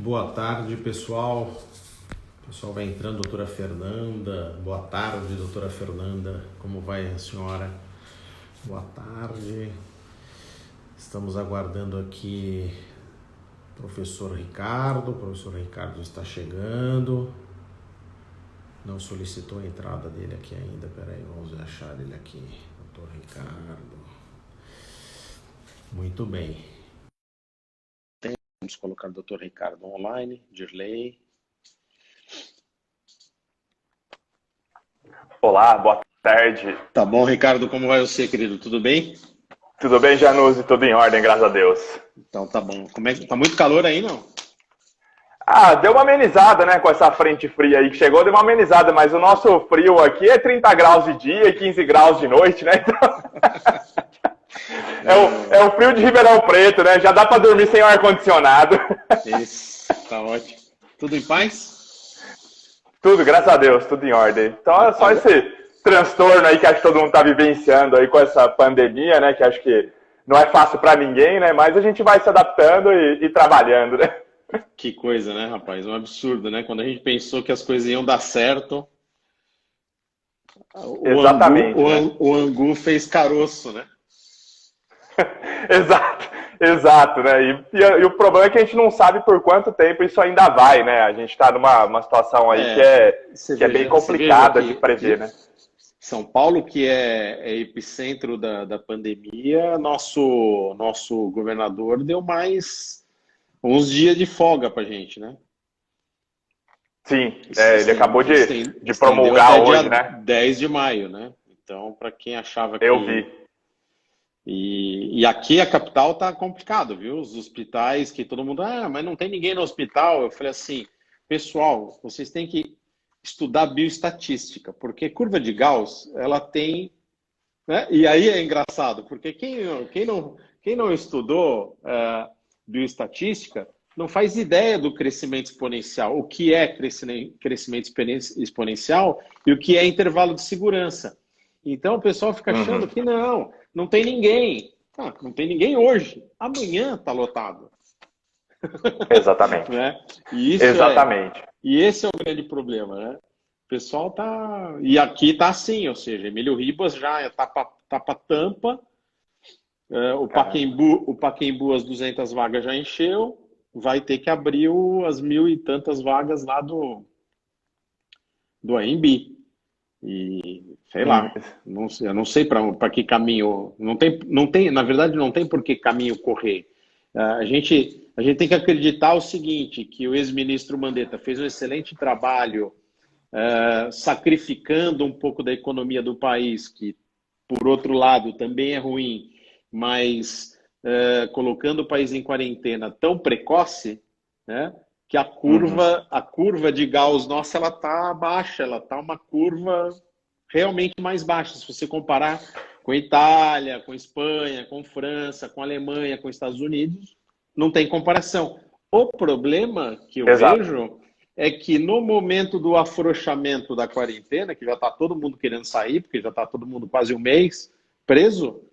Boa tarde, pessoal. O pessoal vai entrando, doutora Fernanda. Boa tarde, doutora Fernanda. Como vai a senhora? Boa tarde. Estamos aguardando aqui o professor Ricardo. O professor Ricardo está chegando. Não solicitou a entrada dele aqui ainda. Peraí, vamos achar ele aqui. Doutor Ricardo. Muito bem. Vamos colocar o doutor Ricardo online. Dirley. Olá, boa tarde. Tá bom, Ricardo, como vai você, querido? Tudo bem? Tudo bem, Januzzi? Tudo em ordem, graças a Deus. Então tá bom. Como é que tá muito calor aí, não? Deu uma amenizada, né, com essa frente fria aí que chegou, deu uma amenizada, mas o nosso frio aqui é 30 graus de dia e 15 graus de noite, né? Então, é o frio de Ribeirão Preto, né? Já dá para dormir sem o ar-condicionado. Isso, tá ótimo. Tudo em paz? Tudo, graças a Deus, tudo em ordem. Então é só esse transtorno aí que acho que todo mundo está vivenciando aí com essa pandemia, né? Que acho que não é fácil para ninguém, né? Mas a gente vai se adaptando e trabalhando, né? Que coisa, né, rapaz? Um absurdo, né? Quando a gente pensou que as coisas iam dar certo, Exatamente, né? o angu fez caroço, né? Exato, né? E o problema é que a gente não sabe por quanto tempo isso ainda vai, né? A gente está numa situação aí que é bem complicada de prever, né? São Paulo, que é epicentro da pandemia, nosso governador deu mais uns dias de folga pra gente, né? Sim, ele acabou de promulgar até hoje, dia né? 10 de maio, né? Então, para quem achava que... Eu vi. E aqui a capital tá complicado, viu? Os hospitais que todo mundo... mas não tem ninguém no hospital. Eu falei assim, pessoal, vocês têm que estudar bioestatística, porque curva de Gauss, ela tem... Né? E aí é engraçado, porque quem não estudou bioestatística não faz ideia do crescimento exponencial, o que é crescimento exponencial e o que é intervalo de segurança. Então o pessoal fica achando que não tem ninguém. Não tem ninguém hoje. Amanhã está lotado. Exatamente. Né? Exatamente. E esse é o grande problema, né? O pessoal tá... E aqui tá assim, ou seja, Emílio Ribas já tá pra tampa. O Pacaembu, as 200 vagas já encheu. Vai ter que abrir as 1.000 e tantas vagas lá do AMB. E sei lá, eu não sei para que caminho. Na verdade, não tem por que caminho correr. A gente tem que acreditar o seguinte, que o ex-ministro Mandetta fez um excelente trabalho sacrificando um pouco da economia do país, que, por outro lado, também é ruim, mas colocando o país em quarentena tão precoce, né, que a curva de Gauss nossa, ela está baixa, ela está uma curva realmente mais baixa. Se você comparar com a Itália, com a Espanha, com a França, com a Alemanha, com os Estados Unidos, não tem comparação. O problema que eu vejo é que no momento do afrouxamento da quarentena, que já está todo mundo querendo sair, porque já está todo mundo quase um mês preso,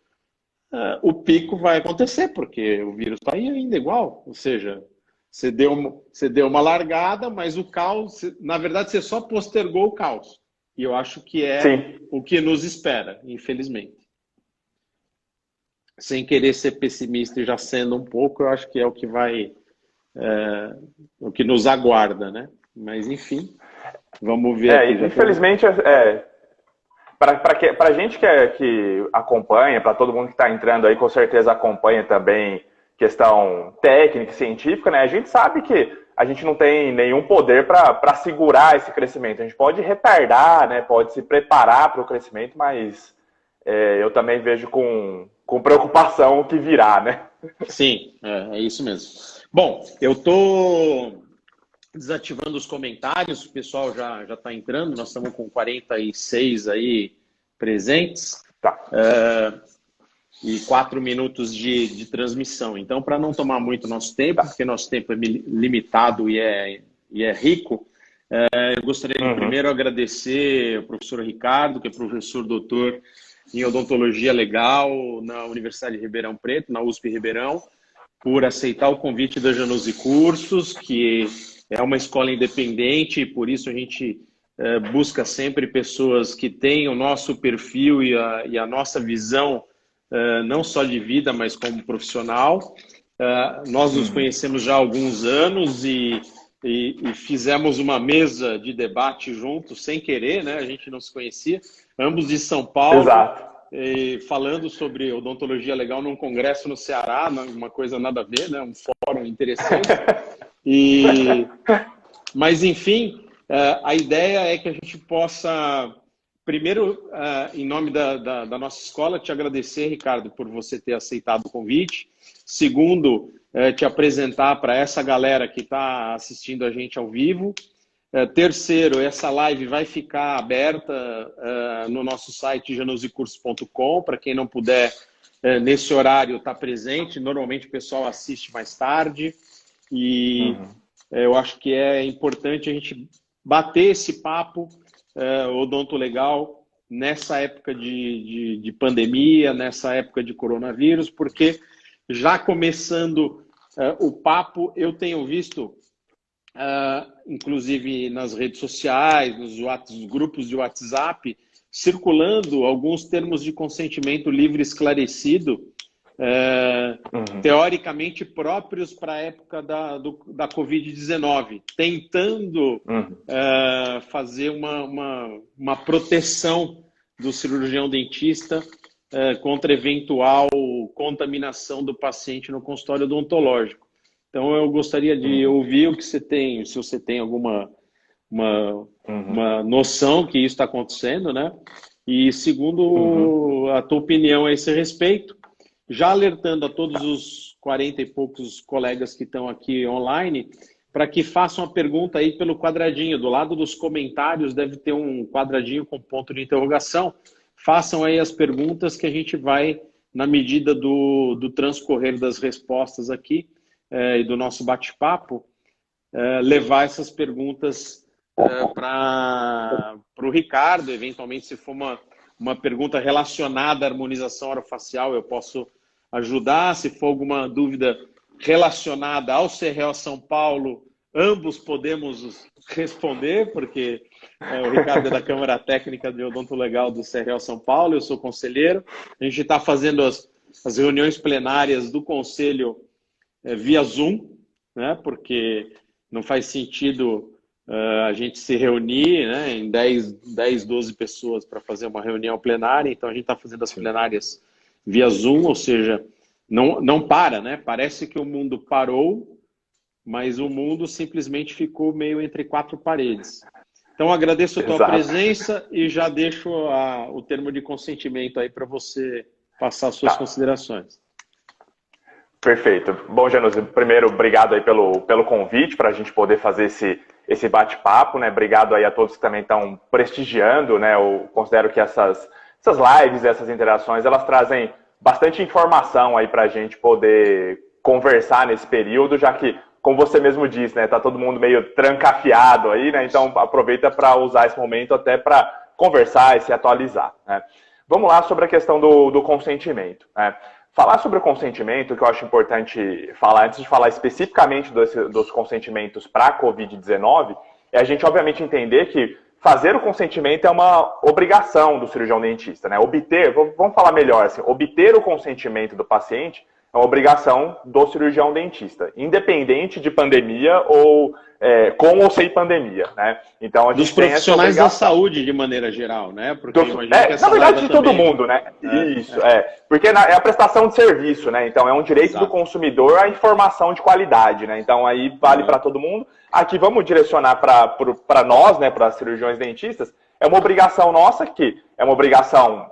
o pico vai acontecer, porque o vírus está aí ainda igual. Ou seja, você deu uma largada, mas o caos, na verdade, você só postergou o caos. E eu acho que o que nos espera, infelizmente. Sem querer ser pessimista e já sendo um pouco, eu acho que é o que vai... o que nos aguarda, né? Mas, enfim, vamos ver. Infelizmente, para a gente que acompanha, para todo mundo que está entrando aí, com certeza acompanha também questão técnica, científica, né? A gente sabe que a gente não tem nenhum poder para segurar esse crescimento. A gente pode retardar, né? Pode se preparar para o crescimento, mas eu também vejo com preocupação o que virá, né? Sim, é isso mesmo. Bom, eu estou desativando os comentários, o pessoal já está entrando, nós estamos com 46 aí presentes. Tá. E 4 minutos de transmissão. Então, para não tomar muito nosso tempo, porque nosso tempo é limitado e é rico, eu gostaria de primeiro agradecer ao professor Ricardo, que é professor doutor em odontologia legal na Universidade de Ribeirão Preto, na USP Ribeirão, por aceitar o convite da Januse Cursos, que é uma escola independente, e por isso a gente busca sempre pessoas que têm o nosso perfil e a nossa visão, não só de vida, mas como profissional. Nós nos conhecemos já há alguns anos e fizemos uma mesa de debate juntos, sem querer, né? A gente não se conhecia, ambos de São Paulo. Exato. Falando sobre odontologia legal num congresso no Ceará, uma coisa nada a ver, né? Um fórum interessante. Mas, enfim, a ideia é que a gente possa, primeiro, em nome da nossa escola, te agradecer, Ricardo, por você ter aceitado o convite. Segundo, te apresentar para essa galera que está assistindo a gente ao vivo. Terceiro, essa live vai ficar aberta no nosso site janusecursos.com, para quem não puder, nesse horário, estar presente. Normalmente o pessoal assiste mais tarde e eu acho que é importante a gente bater esse papo odontolegal nessa época de pandemia, nessa época de coronavírus, porque já começando o papo, eu tenho visto, inclusive nas redes sociais, nos grupos de WhatsApp, circulando alguns termos de consentimento livre esclarecido, teoricamente próprios para a época da Covid-19, tentando fazer uma proteção do cirurgião dentista contra eventual contaminação do paciente no consultório odontológico. Então, eu gostaria de ouvir o que você tem, se você tem alguma uma noção que isso está acontecendo, né? E segundo a tua opinião a esse respeito, já alertando a todos os 40 e poucos colegas que estão aqui online, para que façam a pergunta aí pelo quadradinho. Do lado dos comentários deve ter um quadradinho com ponto de interrogação. Façam aí as perguntas que a gente vai, na medida do transcorrer das respostas aqui e do nosso bate-papo, levar essas perguntas para o Ricardo. Eventualmente, se for uma pergunta relacionada à harmonização orofacial, eu posso ajudar. Se for alguma dúvida relacionada ao CRO São Paulo, ambos podemos responder, porque o Ricardo é da Câmara Técnica de Odonto Legal do CRO São Paulo, eu sou conselheiro. A gente está fazendo as reuniões plenárias do conselho via Zoom, né? Porque não faz sentido a gente se reunir, né, em 10, 12 pessoas para fazer uma reunião plenária. Então a gente está fazendo as plenárias via Zoom, ou seja, não para, né? Parece que o mundo parou, mas o mundo simplesmente ficou meio entre quatro paredes. Então agradeço a tua presença e já deixo o termo de consentimento aí para você passar as suas considerações. Perfeito. Bom, Januse, primeiro, obrigado aí pelo convite para a gente poder fazer esse bate-papo, né? Obrigado aí a todos que também estão prestigiando, né? Eu considero que essas lives, essas interações, elas trazem bastante informação aí para a gente poder conversar nesse período, já que, como você mesmo disse, né? Tá todo mundo meio trancafiado aí, né? Então aproveita para usar esse momento até para conversar e se atualizar, né? Vamos lá sobre a questão do consentimento, né? Falar sobre o consentimento, que eu acho importante falar, antes de falar especificamente dos consentimentos para a Covid-19, é a gente, obviamente, entender que fazer o consentimento é uma obrigação do cirurgião dentista, né? Vamos falar melhor assim, obter o consentimento do paciente é uma obrigação do cirurgião dentista, independente de pandemia ou com ou sem pandemia, né? Então a gente dos profissionais da saúde de maneira geral, né? Porque na verdade de todo mundo, né? Isso, porque é a prestação de serviço, né? Então é um direito do consumidor a informação de qualidade, né? Então aí vale para todo mundo. Aqui vamos direcionar para nós, né? Para cirurgiões dentistas. É uma obrigação nossa, que é uma obrigação,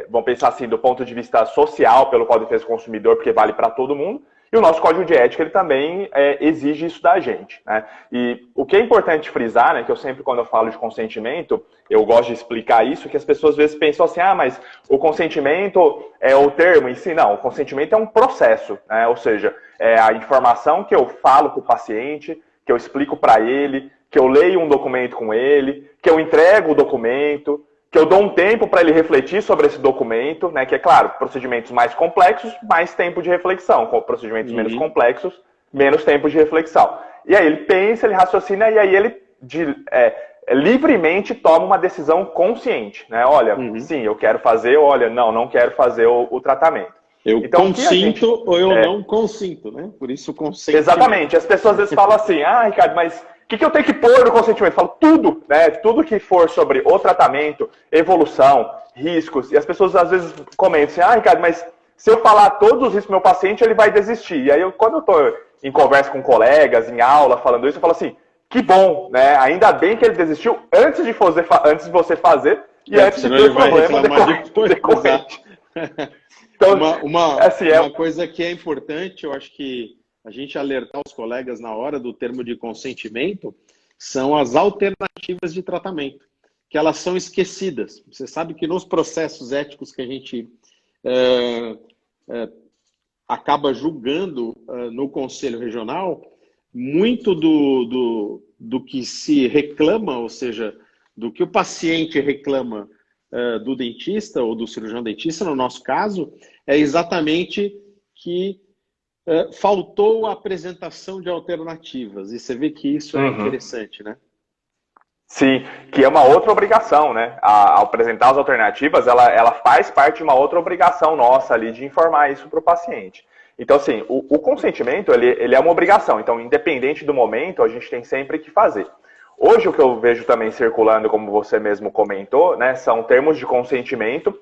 vamos pensar assim, do ponto de vista social, pelo Código de Defesa do Consumidor, porque vale para todo mundo. E o nosso Código de Ética, ele também exige isso da gente, né? E o que é importante frisar, né, que eu sempre, quando eu falo de consentimento, eu gosto de explicar isso, que as pessoas às vezes pensam assim, mas o consentimento é o termo em si. Não, o consentimento é um processo, né? Ou seja, é a informação que eu falo para o paciente, que eu explico para ele, que eu leio um documento com ele, que eu entrego o documento, que eu dou um tempo para ele refletir sobre esse documento, né? Que é claro, procedimentos mais complexos, mais tempo de reflexão. Com procedimentos menos complexos, menos tempo de reflexão. E aí ele pensa, ele raciocina e aí ele livremente toma uma decisão consciente, né? Olha, sim, eu quero fazer, olha, não quero fazer o tratamento. Eu então, consinto ou eu não consinto, né? Por isso o consentimento. Exatamente. As pessoas às vezes falam assim, Ricardo, mas o que eu tenho que pôr no consentimento? Eu falo tudo, né? Tudo que for sobre o tratamento, evolução, riscos. E as pessoas às vezes comentam assim, Ricardo, mas se eu falar todos os riscos do meu paciente, ele vai desistir. E aí, quando eu estou em conversa com colegas, em aula, falando isso, eu falo assim, que bom, né? Ainda bem que ele desistiu antes de você fazer e antes de ter problema decorrente. Então, uma coisa que é importante, eu acho que a gente alertar os colegas na hora do termo de consentimento são as alternativas de tratamento, que elas são esquecidas. Você sabe que nos processos éticos que a gente acaba julgando no Conselho Regional, muito do que se reclama, ou seja, do que o paciente reclama do dentista ou do cirurgião dentista, no nosso caso, é exatamente que faltou a apresentação de alternativas. E você vê que isso é interessante, né? Sim, que é uma outra obrigação, né? Ao apresentar as alternativas, ela faz parte de uma outra obrigação nossa ali de informar isso para o paciente. Então, assim, o consentimento, ele é uma obrigação. Então, independente do momento, a gente tem sempre que fazer. Hoje, o que eu vejo também circulando, como você mesmo comentou, né, são termos de consentimento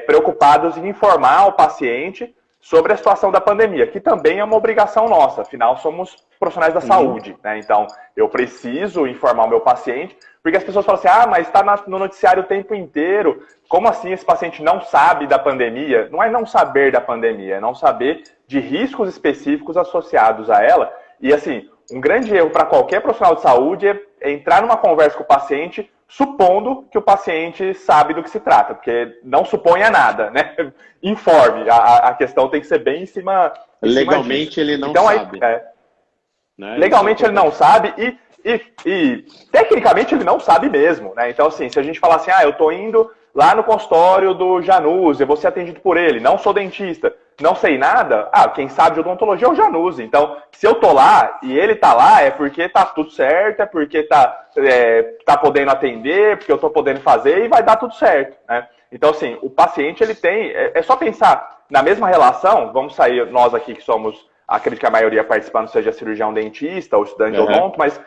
preocupados em informar o paciente sobre a situação da pandemia, que também é uma obrigação nossa, afinal somos profissionais da saúde, né? Então eu preciso informar o meu paciente, porque as pessoas falam assim, mas está no noticiário o tempo inteiro, como assim esse paciente não sabe da pandemia? Não é não saber da pandemia, é não saber de riscos específicos associados a ela, e assim, um grande erro para qualquer profissional de saúde é entrar numa conversa com o paciente supondo que o paciente sabe do que se trata, porque não suponha nada, né? Informe. A questão tem que ser bem em cima. Legalmente ele não sabe. Né? Legalmente ele não sabe e tecnicamente ele não sabe mesmo, né? Então, assim, se a gente falar assim, eu tô indo lá no consultório do Januzzi, eu vou ser atendido por ele, não sou dentista, não sei nada, quem sabe de odontologia é o Januzzi. Então, se eu tô lá e ele tá lá, é porque tá tudo certo, é porque tá podendo atender, porque eu tô podendo fazer e vai dar tudo certo, né? Então, assim, o paciente, ele tem... É só pensar na mesma relação, vamos sair nós aqui que somos, acredito que a maioria participando seja cirurgião dentista ou estudante de odonto, mas,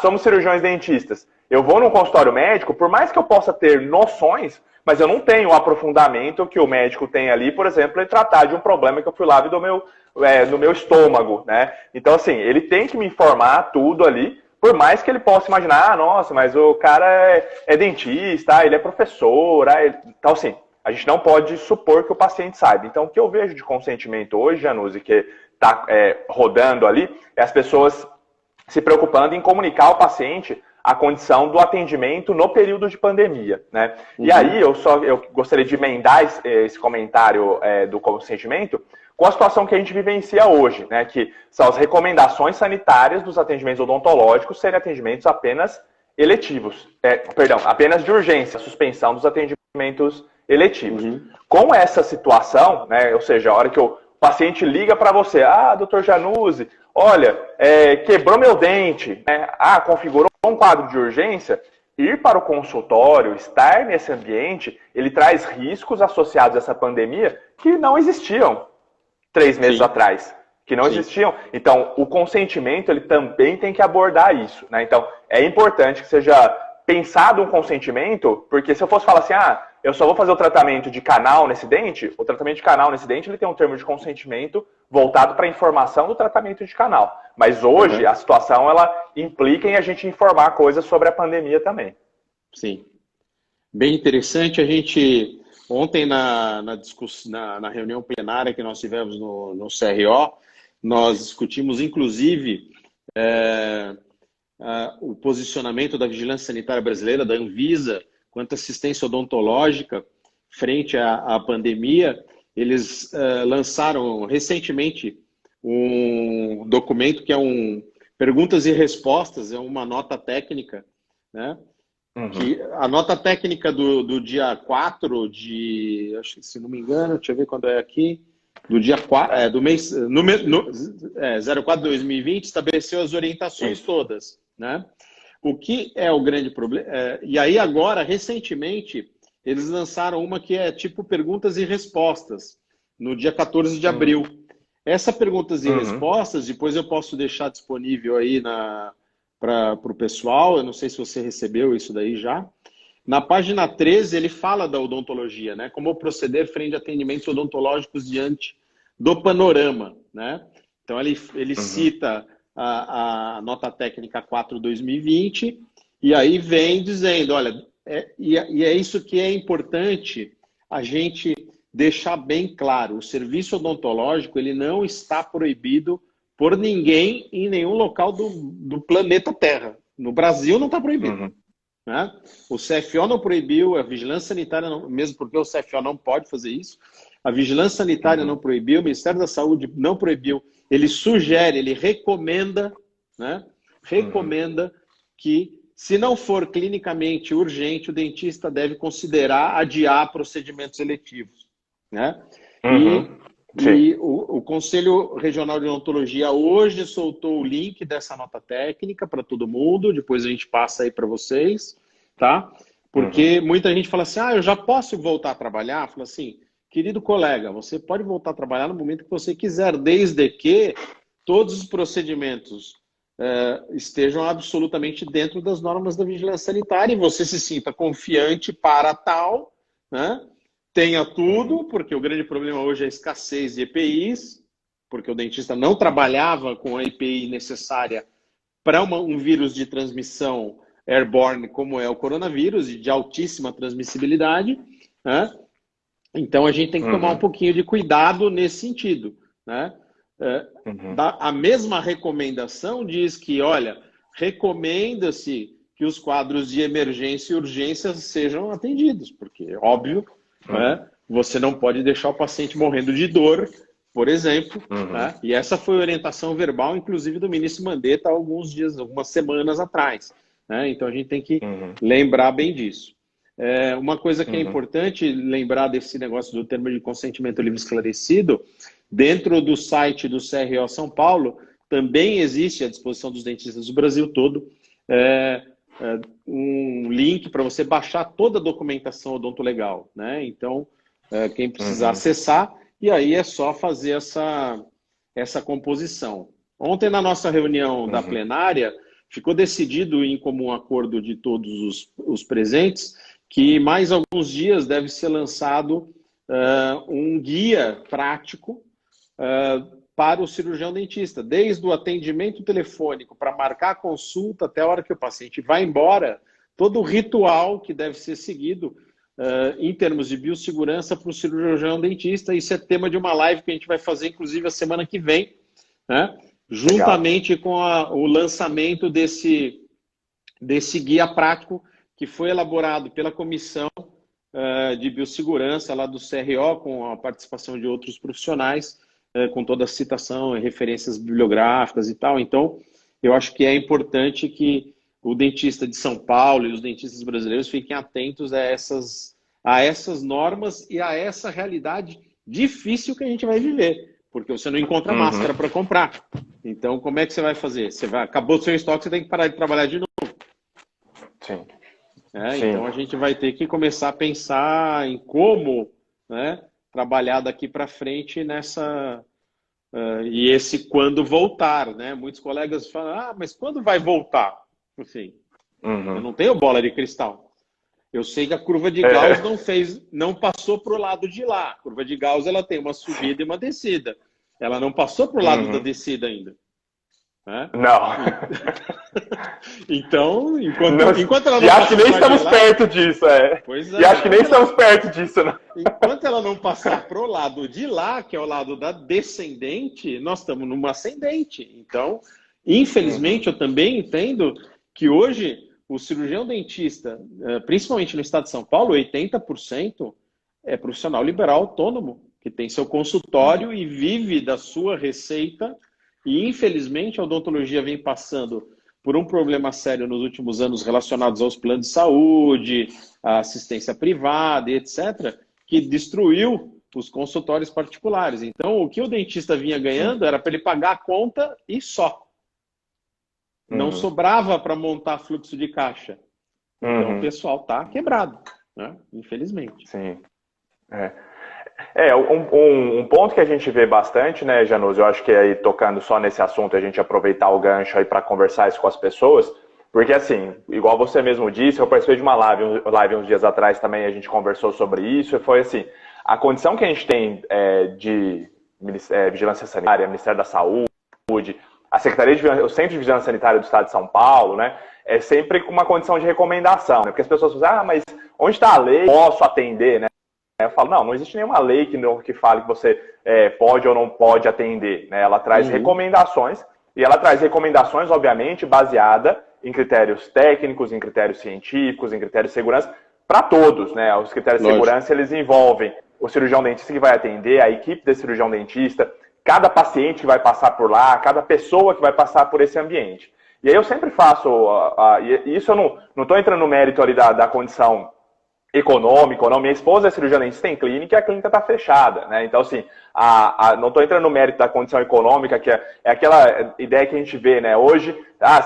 somos cirurgiões dentistas. Eu vou num consultório médico, por mais que eu possa ter noções, mas eu não tenho o aprofundamento que o médico tem ali, por exemplo, em tratar de um problema que eu fui lá ver no meu estômago, né? Então, assim, ele tem que me informar tudo ali, por mais que ele possa imaginar, nossa, mas o cara é dentista, ele é professor, então, assim, a gente não pode supor que o paciente saiba. Então, o que eu vejo de consentimento hoje, Januzzi, que está rodando ali, é as pessoas se preocupando em comunicar ao paciente a condição do atendimento no período de pandemia, né? E aí eu gostaria de emendar esse comentário do consentimento com a situação que a gente vivencia hoje, né? Que são as recomendações sanitárias dos atendimentos odontológicos serem atendimentos apenas eletivos, apenas de urgência, suspensão dos atendimentos eletivos. Com essa situação, né? Ou seja, a hora que o paciente liga para você, doutor Januzzi, olha, quebrou meu dente, né? Configurou um quadro de urgência, ir para o consultório, estar nesse ambiente, ele traz riscos associados a essa pandemia que não existiam 3 meses atrás, que não existiam. Então, o consentimento, ele também tem que abordar isso, né? Então, é importante que seja pensado um consentimento, porque se eu fosse falar assim, eu só vou fazer o tratamento de canal nesse dente, o tratamento de canal nesse dente, ele tem um termo de consentimento voltado para a informação do tratamento de canal. Mas hoje, a situação, ela implica em a gente informar coisas sobre a pandemia também. Sim. Bem interessante. A gente, ontem na reunião plenária que nós tivemos no CRO, nós discutimos, inclusive, o posicionamento da Vigilância Sanitária Brasileira, da Anvisa, quanto à assistência odontológica frente à pandemia. Eles lançaram recentemente um documento que é perguntas e respostas, é uma nota técnica, né, Uhum. Que a nota técnica do dia 4 de, acho que se não me engano, deixa eu ver quando é aqui, do dia 4, do mês, no 04/2020, estabeleceu as orientações Isso. todas, né? O que é o grande problema? E aí agora, recentemente, eles lançaram uma que é tipo perguntas e respostas, no dia 14 de Uhum. abril. Essa perguntas e Uhum. respostas, depois eu posso deixar disponível aí para o pessoal, eu não sei se você recebeu isso daí já. Na página 13, ele fala da odontologia, né? Como proceder frente a atendimentos odontológicos diante do panorama, né? Então, ele Uhum. cita a nota técnica 4/2020 e aí vem dizendo, olha, e é isso que é importante a gente deixar bem claro. O serviço odontológico, ele não está proibido por ninguém em nenhum local do planeta Terra. No Brasil não está proibido. Uhum. Né? O CFO não proibiu, a Vigilância Sanitária, não, mesmo porque o CFO não pode fazer isso, a Vigilância Sanitária não Uhum. proibiu, o Ministério da Saúde não proibiu, ele sugere, ele recomenda, né? Uhum. Recomenda que, se não for clinicamente urgente, o dentista deve considerar adiar procedimentos eletivos. Né? E, Uhum. Sim. o Conselho Regional de Odontologia hoje soltou o link dessa nota técnica para todo mundo, depois a gente passa aí para vocês, tá? Uhum. Porque muita gente fala assim, eu já posso voltar a trabalhar? Fala assim, querido colega, você pode voltar a trabalhar no momento que você quiser, desde que todos os procedimentos estejam absolutamente dentro das normas da vigilância sanitária e você se sinta confiante para tal, né? Tenha Uhum. tudo, porque o grande problema hoje é a escassez de EPIs, porque o dentista não trabalhava com a EPI necessária para um vírus de transmissão airborne, como é o coronavírus, de altíssima transmissibilidade, né? Então a gente tem que tomar um Uhum. pouquinho de cuidado nesse sentido, né? Uhum. A mesma recomendação diz que, olha, recomenda-se que os quadros de emergência e urgência sejam atendidos, porque, óbvio, Uhum. né, você não pode deixar o paciente morrendo de dor, por exemplo, Uhum. né? E essa foi a orientação verbal, inclusive, do ministro Mandetta há alguns dias, algumas semanas atrás, né? Então a gente tem que Uhum. lembrar bem disso. Uma coisa que é Uhum. importante lembrar desse negócio do termo de consentimento livre esclarecido, dentro do site do CRO São Paulo, também existe à disposição dos dentistas do Brasil todo um link para você baixar toda a documentação odontolegal, né? Então, quem precisar Uhum. acessar, e aí é só fazer essa composição. Ontem, na nossa reunião da Uhum. plenária, ficou decidido em comum acordo de todos os presentes que mais alguns dias deve ser lançado um guia prático para o cirurgião dentista, desde o atendimento telefônico para marcar a consulta até a hora que o paciente vai embora, todo o ritual que deve ser seguido em termos de biossegurança para o cirurgião dentista. Isso é tema de uma live que a gente vai fazer, inclusive, a semana que vem, né? Legal. Juntamente com o lançamento desse guia prático que foi elaborado pela comissão de biossegurança lá do CRO, com a participação de outros profissionais, com toda a citação e referências bibliográficas e tal. Então, eu acho que é importante que o dentista de São Paulo e os dentistas brasileiros fiquem atentos a essas normas e a essa realidade difícil que a gente vai viver, porque você não encontra Uhum. máscara para comprar. Então, como é que você vai fazer? Acabou o seu estoque, você tem que parar de trabalhar de novo. Sim. Então Sim. a gente vai ter que começar a pensar em como, né, trabalhar daqui para frente nessa e esse quando voltar, né? Muitos colegas falam, mas quando vai voltar? Assim, eu Uhum. não tenho bola de cristal. Eu sei que a curva de Gauss É. não passou para o lado de lá. A curva de Gauss ela tem uma Sim. subida e uma descida. Ela não passou para o lado da Uhum. descida ainda. Né? Não. Então, Não. enquanto ela E não acho que passar nem para o lado de estamos lá, perto disso, é. pois E acho que nem enquanto ela estamos perto disso, né? Enquanto ela não passar para o lado de lá, que é o lado da descendente, nós estamos numa ascendente. Então, infelizmente, Uhum. eu também entendo que hoje o cirurgião dentista, principalmente no estado de São Paulo, 80% é profissional liberal autônomo, que tem seu Uhum. consultório e vive da sua receita. E, infelizmente, a odontologia vem passando por um problema sério nos últimos anos relacionados aos planos de saúde, à assistência privada e etc., que destruiu os consultórios particulares. Então, o que o dentista vinha ganhando era para ele pagar a conta e só. Não sobrava para montar fluxo de caixa. Então, o pessoal está quebrado, né? Infelizmente. Sim. Um ponto que a gente vê bastante, né, Janus, eu acho que aí tocando só nesse assunto, a gente aproveitar o gancho aí para conversar isso com as pessoas, porque assim, igual você mesmo disse, eu participei de uma live uns dias atrás também, a gente conversou sobre isso, e foi assim, a condição que a gente tem de Vigilância Sanitária, Ministério da Saúde, a o Centro de Vigilância Sanitária do Estado de São Paulo, né, é sempre com uma condição de recomendação, né, porque as pessoas falam, mas onde está a lei? Posso atender, né? Eu falo, não existe nenhuma lei que fale que você pode ou não pode atender, né? Ela traz recomendações, e ela traz recomendações, obviamente, baseada em critérios técnicos, em critérios científicos, em critérios de segurança, para todos, né? Os critérios de segurança, eles envolvem o cirurgião dentista que vai atender, a equipe desse cirurgião dentista, cada paciente que vai passar por lá, cada pessoa que vai passar por esse ambiente. E aí eu sempre faço, isso eu não estou entrando no mérito ali da condição econômica ou não. Minha esposa é cirurgiã dentista em clínica e a clínica está fechada, né? Então, assim, não estou entrando no mérito da condição econômica, que é aquela ideia que a gente vê, né? Hoje,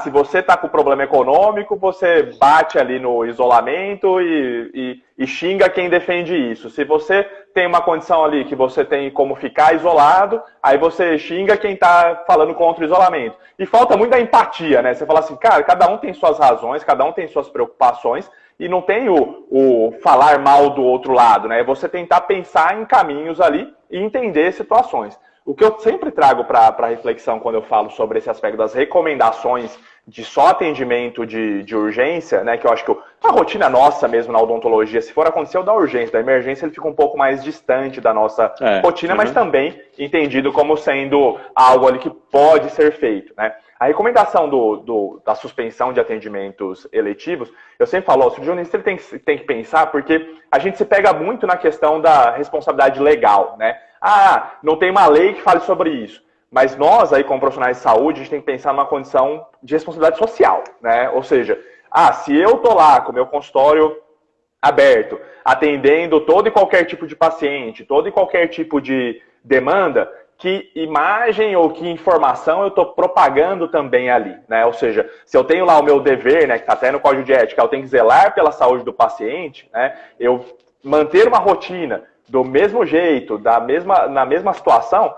se você está com problema econômico, você bate ali no isolamento e xinga quem defende isso. Se você tem uma condição ali que você tem como ficar isolado, aí você xinga quem está falando contra o isolamento. E falta muito da empatia, né? Você fala assim, cara, cada um tem suas razões, cada um tem suas preocupações, e não tem o falar mal do outro lado, né? É você tentar pensar em caminhos ali e entender situações. O que eu sempre trago para reflexão quando eu falo sobre esse aspecto das recomendações de só atendimento de urgência, né? Que eu acho que a rotina nossa mesmo na odontologia, se for acontecer o da urgência, da emergência, ele fica um pouco mais distante da nossa rotina, mas também entendido como sendo algo ali que pode ser feito, né? A recomendação da suspensão de atendimentos eletivos, eu sempre falo, o cirurgião ele tem que pensar, porque a gente se pega muito na questão da responsabilidade legal, né? Não tem uma lei que fale sobre isso. Mas nós, aí, como profissionais de saúde, a gente tem que pensar numa condição de responsabilidade social, né? Ou seja, se eu tô lá com o meu consultório aberto, atendendo todo e qualquer tipo de paciente, todo e qualquer tipo de demanda, que imagem ou que informação eu estou propagando também ali, né? Ou seja, se eu tenho lá o meu dever, né, que está até no Código de Ética, eu tenho que zelar pela saúde do paciente, né? Eu manter uma rotina do mesmo jeito, na mesma situação,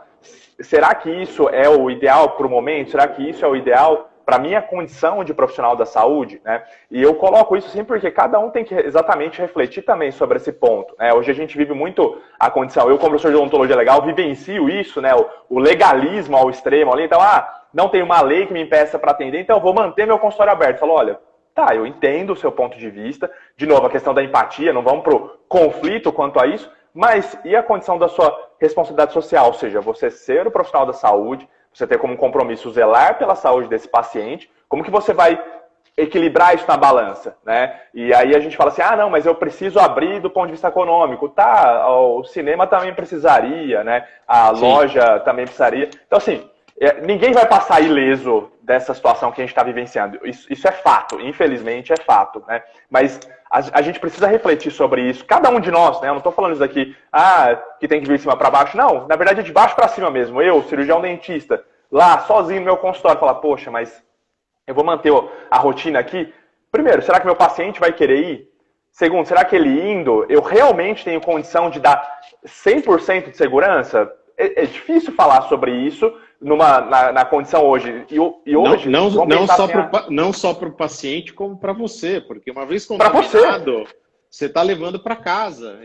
será que isso é o ideal para o momento? Será que isso é o ideal para a minha condição de profissional da saúde, né? E eu coloco isso sempre porque cada um tem que exatamente refletir também sobre esse ponto, né? Hoje a gente vive muito a condição, eu como professor de odontologia legal vivencio isso, né? O legalismo ao extremo ali, então, não tem uma lei que me impeça para atender, então eu vou manter meu consultório aberto. Falo, olha, eu entendo o seu ponto de vista, de novo, a questão da empatia, não vamos para o conflito quanto a isso, mas e a condição da sua responsabilidade social? Ou seja, você ser o profissional da saúde, você ter como compromisso zelar pela saúde desse paciente, como que você vai equilibrar isso na balança, né? E aí a gente fala assim, não, mas eu preciso abrir do ponto de vista econômico. O cinema também precisaria, né? A loja também precisaria. Então, assim, ninguém vai passar ileso dessa situação que a gente está vivenciando. Isso é fato, infelizmente é fato, né? Mas a gente precisa refletir sobre isso. Cada um de nós, né? Eu não estou falando isso aqui, que tem que vir de cima para baixo. Não, na verdade é de baixo para cima mesmo. Eu, cirurgião dentista, lá, sozinho no meu consultório, falar, poxa, mas eu vou manter a rotina aqui. Primeiro, será que meu paciente vai querer ir? Segundo, será que ele indo, eu realmente tenho condição de dar 100% de segurança? É difícil falar sobre isso na condição hoje. E hoje não só para o paciente, como para você, porque uma vez contaminado, você está levando para casa.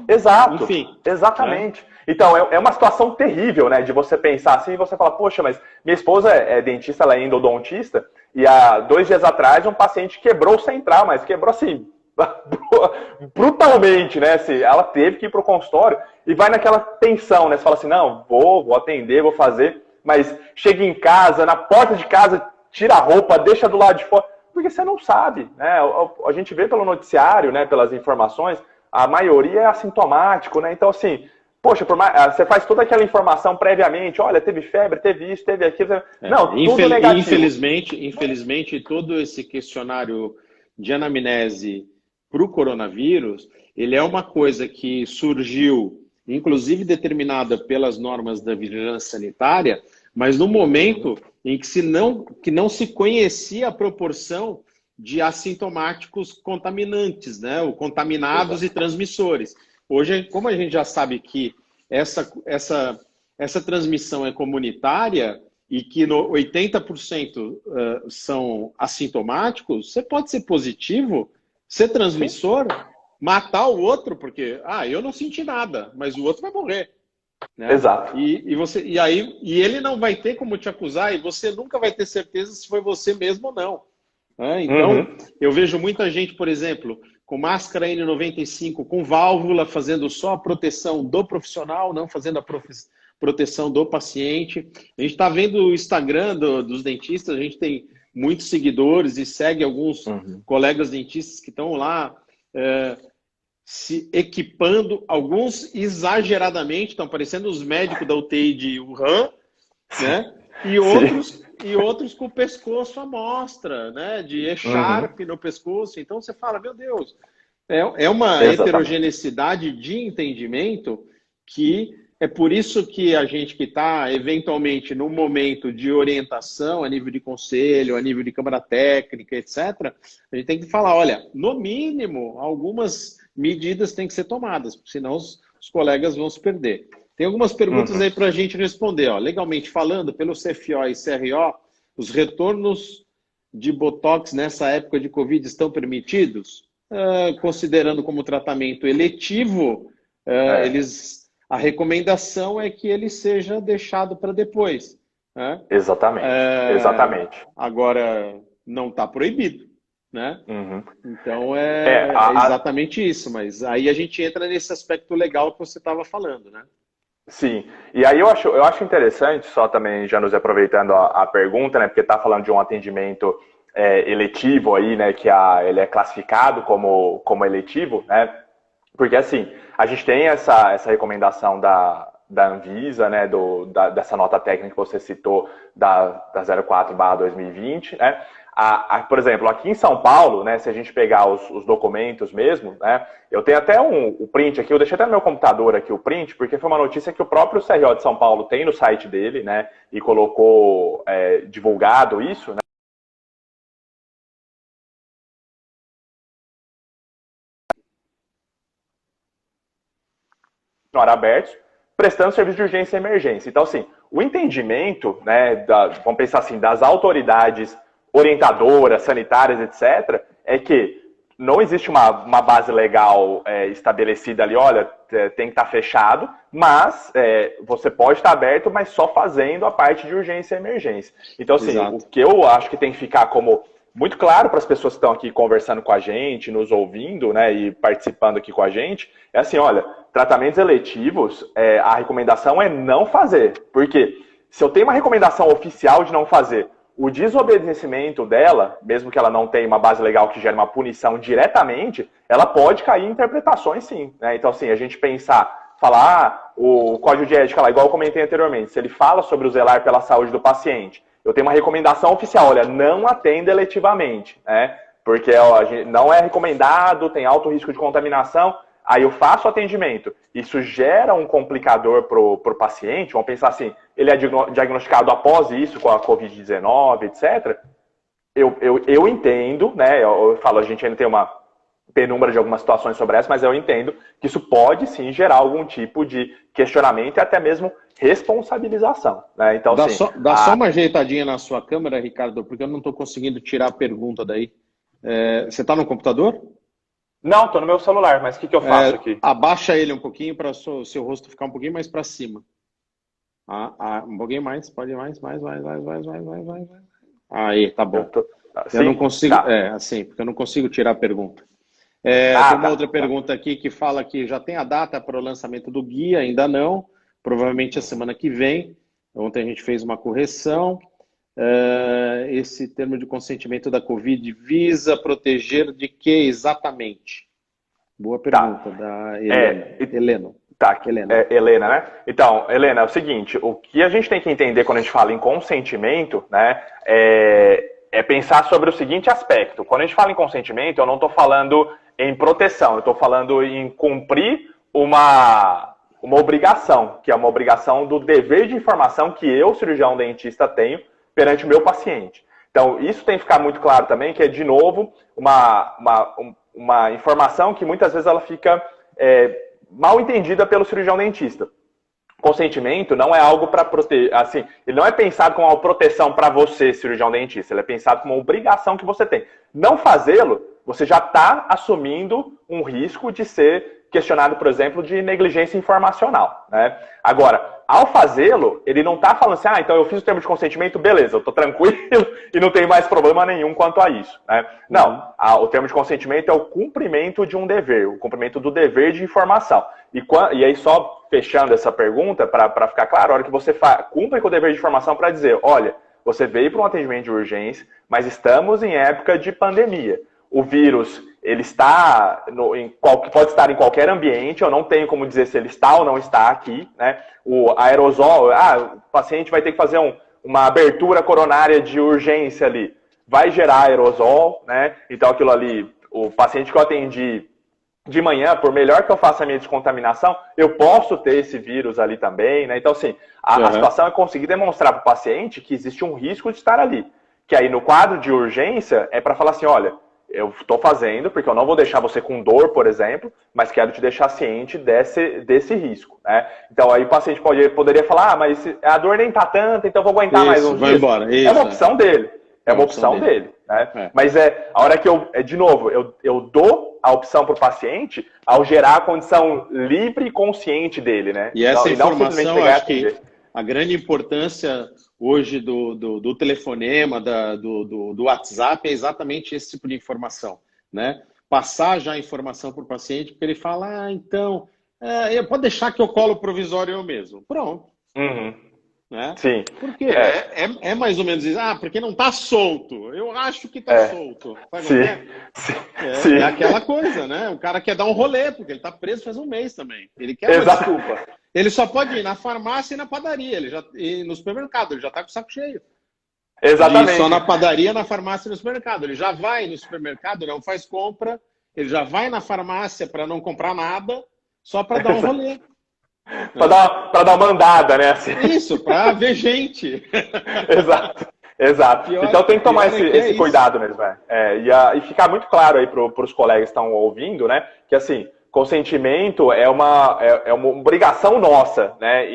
Exato, enfim, exatamente. Né? Então, é uma situação terrível, né? De você pensar assim e você falar, poxa, mas minha esposa é dentista, ela é endodontista, e há 2 dias atrás um paciente quebrou o central, mas quebrou assim, brutalmente, né? Assim, ela teve que ir para o consultório e vai naquela tensão, né? Você fala assim, não, vou atender, vou fazer, mas chega em casa, na porta de casa, tira a roupa, deixa do lado de fora, porque você não sabe, né? A gente vê pelo noticiário, né, pelas informações, a maioria é assintomático, né? Então, assim, Poxa, você faz toda aquela informação previamente, olha, teve febre, teve isso, teve aquilo. Não, tudo negativo. Infelizmente, todo esse questionário de anamnese para o coronavírus, ele é uma coisa que surgiu, inclusive determinada pelas normas da vigilância sanitária, mas no momento em que não se conhecia a proporção de assintomáticos contaminantes, né? Ou contaminados e transmissores. Hoje, como a gente já sabe que essa transmissão é comunitária e que 80% são assintomáticos, você pode ser positivo, ser transmissor, matar o outro, porque eu não senti nada, mas o outro vai morrer. Né? Exato. E ele não vai ter como te acusar e você nunca vai ter certeza se foi você mesmo ou não. Então, eu vejo muita gente, por exemplo, com máscara N95, com válvula, fazendo só a proteção do profissional, não fazendo a proteção do paciente. A gente está vendo o Instagram dos dentistas, a gente tem muitos seguidores e segue alguns colegas dentistas que estão lá se equipando, alguns exageradamente, estão parecendo os médicos da UTI de Wuhan, né? E outros com o pescoço à mostra, né? De echarpe no pescoço. Então você fala, meu Deus, é uma heterogeneidade de entendimento que é por isso que a gente que está, eventualmente, num momento de orientação a nível de conselho, a nível de câmara técnica, etc., a gente tem que falar, olha, no mínimo, algumas medidas têm que ser tomadas, senão os colegas vão se perder. Tem algumas perguntas aí para a gente responder. Legalmente falando, pelo CFO e CRO, os retornos de Botox nessa época de Covid estão permitidos? Considerando como tratamento eletivo, a recomendação é que ele seja deixado para depois. Né? Exatamente. Agora, não está proibido. Né? Então, é exatamente isso. Mas aí a gente entra nesse aspecto legal que você estava falando, né? Sim, e aí eu acho interessante, só também já nos aproveitando a pergunta, né, porque está falando de um atendimento eletivo aí, né, que ele é classificado como eletivo, né, porque assim, a gente tem essa recomendação da Anvisa, né, dessa nota técnica que você citou, da 04/2020, né, por exemplo, aqui em São Paulo, né, se a gente pegar os documentos mesmo, né, eu tenho até o print aqui, eu deixei até no meu computador aqui o print, porque foi uma notícia que o próprio CRO de São Paulo tem no site dele, né, e colocou divulgado isso, né, abertos, prestando serviço de urgência e emergência. Então, assim, o entendimento, né, vamos pensar assim, das autoridades orientadoras, sanitárias, etc., é que não existe uma base legal estabelecida ali, olha, tem que estar fechado, mas você pode estar aberto, mas só fazendo a parte de urgência e emergência. Então, assim, o que eu acho que tem que ficar como muito claro para as pessoas que estão aqui conversando com a gente, nos ouvindo, né, e participando aqui com a gente, é assim, olha, tratamentos eletivos, a recomendação é não fazer. Porque se eu tenho uma recomendação oficial de não fazer, o desobedecimento dela, mesmo que ela não tenha uma base legal que gere uma punição diretamente, ela pode cair em interpretações, sim. Né? Então, assim, a gente falar o código de ética lá, igual eu comentei anteriormente, se ele fala sobre o zelar pela saúde do paciente, eu tenho uma recomendação oficial, olha, não atenda eletivamente, né? Porque não é recomendado, tem alto risco de contaminação, aí eu faço o atendimento, isso gera um complicador para o paciente, vamos pensar assim, ele é diagnosticado após isso, com a Covid-19, etc. Eu entendo, né, eu falo, a gente ainda tem uma penumbra de algumas situações sobre essa, mas eu entendo que isso pode sim gerar algum tipo de questionamento e até mesmo responsabilização. Né? Então, dá só uma ajeitadinha na sua câmera, Ricardo, porque eu não estou conseguindo tirar a pergunta daí. Você está no computador? Não, estou no meu celular, mas o que eu faço aqui? Abaixa ele um pouquinho para o seu rosto ficar um pouquinho mais para cima. Um pouquinho mais, pode ir mais. Aí, tá bom. Eu não consigo, porque eu não consigo tirar a pergunta. Tem uma outra pergunta aqui que fala que já tem a data para o lançamento do guia, ainda não, provavelmente a semana que vem. Ontem a gente fez uma correção. Esse termo de consentimento da Covid visa proteger de que exatamente? Boa pergunta, da Helena. Tá, Helena. Helena, né? Então, Helena, é o seguinte, o que a gente tem que entender quando a gente fala em consentimento, né, é pensar sobre o seguinte aspecto. Quando a gente fala em consentimento, eu não estou falando em proteção, eu estou falando em cumprir uma obrigação, que é uma obrigação do dever de informação que eu, cirurgião dentista, tenho perante o meu paciente. Então, isso tem que ficar muito claro também, que é, de novo, uma informação que muitas vezes ela fica mal entendida pelo cirurgião dentista. Consentimento não é algo para proteger, assim, ele não é pensado como uma proteção para você, cirurgião dentista, ele é pensado como uma obrigação que você tem. Não fazê-lo, você já está assumindo um risco de ser questionado, por exemplo, de negligência informacional, né? Agora, ao fazê-lo, ele não está falando assim, então eu fiz o termo de consentimento, beleza, eu estou tranquilo e não tenho mais problema nenhum quanto a isso, né? Não, o termo de consentimento é o cumprimento de um dever, o cumprimento do dever de informação. E aí, só fechando essa pergunta, para ficar claro, a hora que você cumpre com o dever de informação para dizer, olha, você veio para um atendimento de urgência, mas estamos em época de pandemia. O vírus, ele está, pode estar em qualquer ambiente, eu não tenho como dizer se ele está ou não está aqui, né? O aerosol, o paciente vai ter que fazer uma abertura coronária de urgência ali, vai gerar aerosol, né? Então aquilo ali, o paciente que eu atendi de manhã, por melhor que eu faça a minha descontaminação, eu posso ter esse vírus ali também, né? Então, assim, a situação é conseguir demonstrar para o paciente que existe um risco de estar ali. Que aí, no quadro de urgência, é para falar assim, olha, eu estou fazendo, porque eu não vou deixar você com dor, por exemplo, mas quero te deixar ciente desse risco, né? Então, aí o paciente poderia falar, mas a dor nem está tanta, então eu vou aguentar mais uns dias. Embora. É uma opção dele. É uma opção dele, né? Mas a hora que de novo, eu dou a opção para o paciente ao gerar a condição livre e consciente dele, né? E essa informação, eu acho que a grande importância hoje do telefonema, do WhatsApp, é exatamente esse tipo de informação, né? Passar já a informação para o paciente, porque ele fala, então, pode deixar que eu colo provisório eu mesmo. Pronto. Né? Sim. Porque é mais ou menos isso. Porque não está solto. Eu acho que está solto. Sabe Sim. É aquela coisa, né? O cara quer dar um rolê, porque ele está preso faz um mês também. Ele quer uma desculpa. Ele só pode ir na farmácia e na padaria. E no supermercado, ele já está com o saco cheio. Exatamente. Só na padaria, na farmácia e no supermercado. Ele já vai no supermercado, não faz compra. Ele já vai na farmácia para não comprar nada, só para dar um rolê. Para dar uma andada, né? Assim. Isso, para ver gente. Exato. Então tem que tomar esse cuidado mesmo. E ficar muito claro aí para os colegas que estão ouvindo, né? Que assim, consentimento é uma obrigação nossa, né?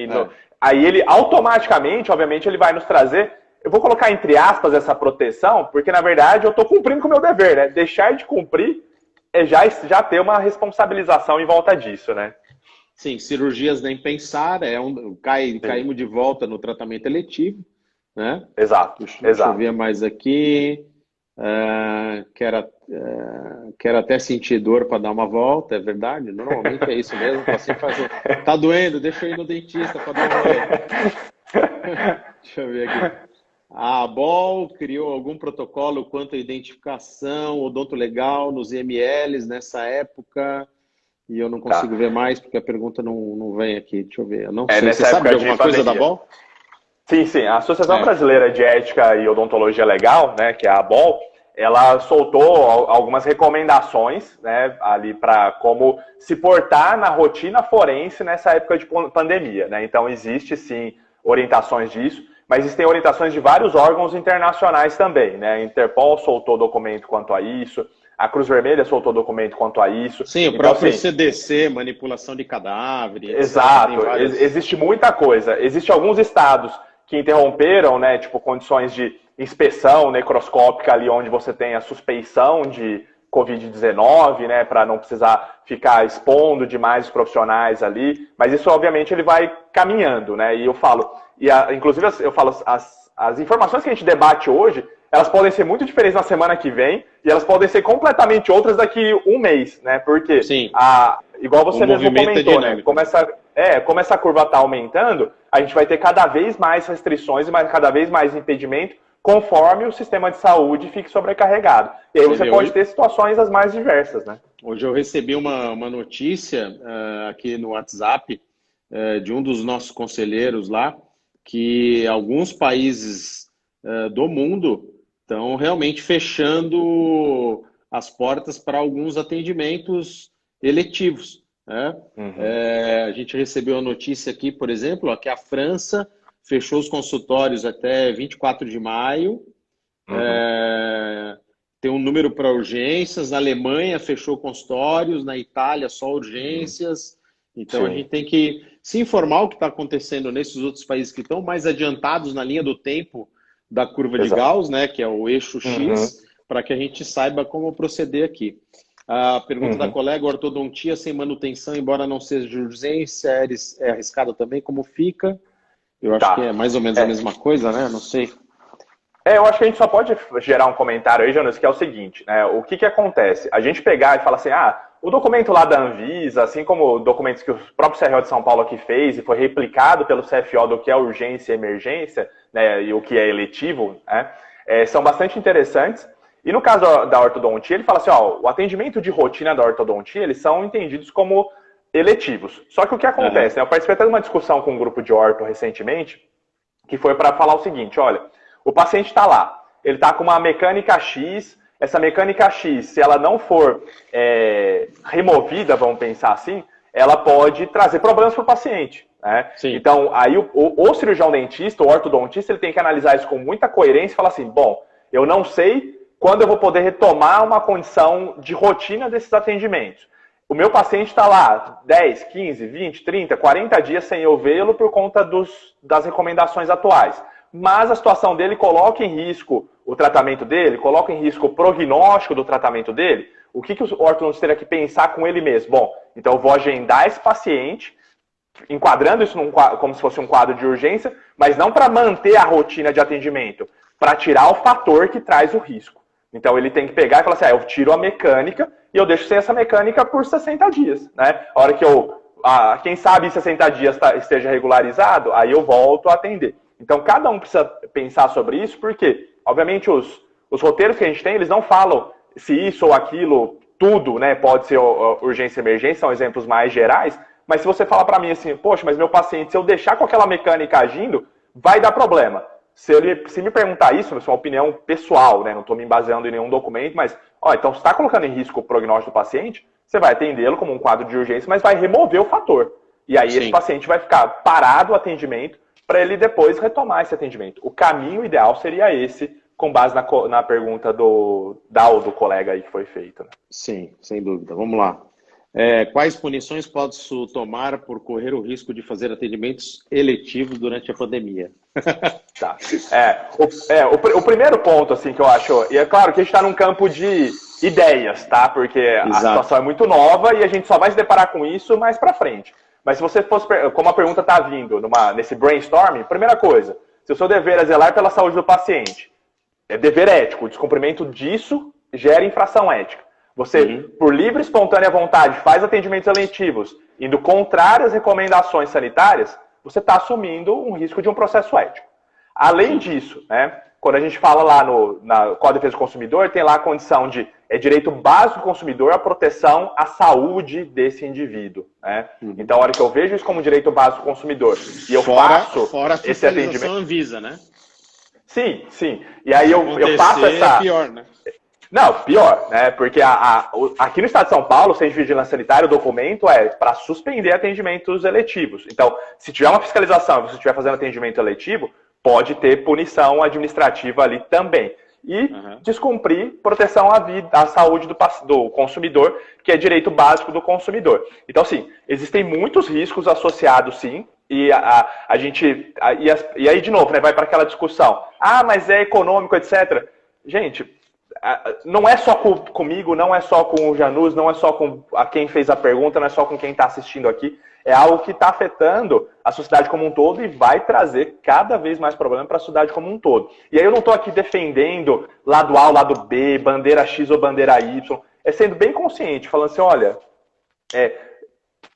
Aí ele automaticamente, obviamente, ele vai nos trazer. Eu vou colocar entre aspas essa proteção, porque na verdade eu estou cumprindo com o meu dever, né? Deixar de cumprir é já ter uma responsabilização em volta disso, né? Sim, cirurgias nem pensar, caímos de volta no tratamento eletivo, né? Exato. Deixa eu ver mais aqui. Quero até sentir dor para dar uma volta, é verdade? Normalmente é isso mesmo. Tá doendo, deixa eu ir no dentista para dar uma volta. Deixa eu ver aqui. A ABOL criou algum protocolo quanto à identificação odontolegal nos IMLs nessa época? E eu não consigo ver mais, porque a pergunta não vem aqui. Deixa eu ver. Eu não sei. Você sabe de alguma coisa da ABOL? Sim. A Associação Brasileira de Ética e Odontologia Legal, né, que é a ABOL, ela soltou algumas recomendações, né, ali para como se portar na rotina forense nessa época de pandemia, né? Então, existe, sim, orientações disso, mas existem orientações de vários órgãos internacionais também, né? A Interpol soltou documento quanto a isso, a Cruz Vermelha soltou documento quanto a isso. Sim, o próprio CDC, manipulação de cadáver. Exato, existe muita coisa. Existem alguns estados que interromperam, né, tipo, condições de inspeção necroscópica ali onde você tem a suspeição de Covid-19, né, para não precisar ficar expondo demais os profissionais ali. Mas isso, obviamente, ele vai caminhando, né? E eu falo, inclusive, eu falo, as informações que a gente debate hoje, elas podem ser muito diferentes na semana que vem e elas podem ser completamente outras daqui um mês, né? Porque, igual você mesmo comentou, né? Como essa curva está aumentando, a gente vai ter cada vez mais restrições e cada vez mais impedimento conforme o sistema de saúde fique sobrecarregado. E aí você pode ter situações as mais diversas, né? Hoje eu recebi uma notícia aqui no WhatsApp de um dos nossos conselheiros lá, que alguns países do mundo estão realmente fechando as portas para alguns atendimentos eletivos, né? A gente recebeu a notícia aqui, por exemplo, que a França fechou os consultórios até 24 de maio, tem um número para urgências, na Alemanha fechou consultórios, na Itália só urgências. Então, a gente tem que se informar o que está acontecendo nesses outros países que estão mais adiantados na linha do tempo da curva de Gauss, né, que é o eixo X, para que a gente saiba como proceder aqui. A pergunta da colega, ortodontia sem manutenção, embora não seja de urgência, é arriscado também, como fica? Eu acho que é mais ou menos a mesma coisa, né? Não sei. Eu acho que a gente só pode gerar um comentário aí, Jonas, que é o seguinte, né? O que acontece? A gente pegar e falar assim, o documento lá da Anvisa, assim como documentos que o próprio CRO de São Paulo aqui fez e foi replicado pelo CFO do que é urgência e emergência, né, e o que é eletivo, né, são bastante interessantes. E no caso da ortodontia, ele fala assim, o atendimento de rotina da ortodontia, eles são entendidos como eletivos. Só que o que acontece, né, eu participei até de uma discussão com um grupo de orto recentemente, que foi para falar o seguinte, olha, o paciente está lá, ele está com uma mecânica X, essa mecânica X, se ela não for removida, vamos pensar assim, ela pode trazer problemas para o paciente. Né? Então, aí o cirurgião dentista, o ortodontista, ele tem que analisar isso com muita coerência e falar assim, bom, eu não sei quando eu vou poder retomar uma condição de rotina desses atendimentos. O meu paciente está lá 10, 15, 20, 30, 40 dias sem eu vê-lo por conta das recomendações atuais. Mas a situação dele coloca em risco o tratamento dele, coloca em risco o prognóstico do tratamento dele. O que o ortodontista teria que pensar com ele mesmo? Bom, então eu vou agendar esse paciente, enquadrando isso como se fosse um quadro de urgência, mas não para manter a rotina de atendimento, para tirar o fator que traz o risco. Então ele tem que pegar e falar assim, eu tiro a mecânica e eu deixo sem essa mecânica por 60 dias. Né? A hora que quem sabe 60 dias esteja regularizado, aí eu volto a atender. Então, cada um precisa pensar sobre isso, porque, obviamente, os roteiros que a gente tem, eles não falam se isso ou aquilo, tudo, né, pode ser urgência e emergência, são exemplos mais gerais, mas se você falar para mim assim, poxa, mas meu paciente, se eu deixar com aquela mecânica agindo, vai dar problema. Se me perguntar isso é uma opinião pessoal, né, não estou me baseando em nenhum documento, mas, então, se está colocando em risco o prognóstico do paciente, você vai atendê-lo como um quadro de urgência, mas vai remover o fator. E aí esse paciente vai ficar parado o atendimento, para ele depois retomar esse atendimento. O caminho ideal seria esse, com base na pergunta do colega aí que foi feita. Né? Sim, sem dúvida. Vamos lá. Quais punições posso tomar por correr o risco de fazer atendimentos eletivos durante a pandemia? Tá. O primeiro ponto, assim, que eu acho... E é claro que a gente está num campo de ideias, tá? Porque a situação é muito nova e a gente só vai se deparar com isso mais para frente. Mas se você fosse, como a pergunta está vindo nesse brainstorming, primeira coisa, se o seu dever é zelar pela saúde do paciente, é dever ético, o descumprimento disso gera infração ética. Você, por livre e espontânea vontade, faz atendimentos eletivos, indo contrário às recomendações sanitárias, você está assumindo um risco de um processo ético. Além disso, né, quando a gente fala lá na Código de Defesa do Consumidor, tem lá a condição de direito básico do consumidor a proteção à saúde desse indivíduo. Né? Então, a hora que eu vejo isso como direito básico do consumidor e eu faço esse atendimento... Anvisa, né? Sim, sim. E aí eu faço essa... É pior, né? Não, pior, né? Porque aqui no estado de São Paulo, o Centro de Vigilância Sanitária, o documento é para suspender atendimentos eletivos. Então, se tiver uma fiscalização e você estiver fazendo atendimento eletivo, pode ter punição administrativa ali também. E descumprir proteção à saúde do consumidor, que é direito básico do consumidor. Então, sim, existem muitos riscos associados, sim, e e aí, de novo, né, vai para aquela discussão. Mas é econômico, etc. Gente, não é só comigo, não é só com o Janus, não é só com quem fez a pergunta, não é só com quem está assistindo aqui. É algo que está afetando a sociedade como um todo e vai trazer cada vez mais problema para a sociedade como um todo. E aí eu não estou aqui defendendo lado A ou lado B, bandeira X ou bandeira Y. É sendo bem consciente, falando assim, olha,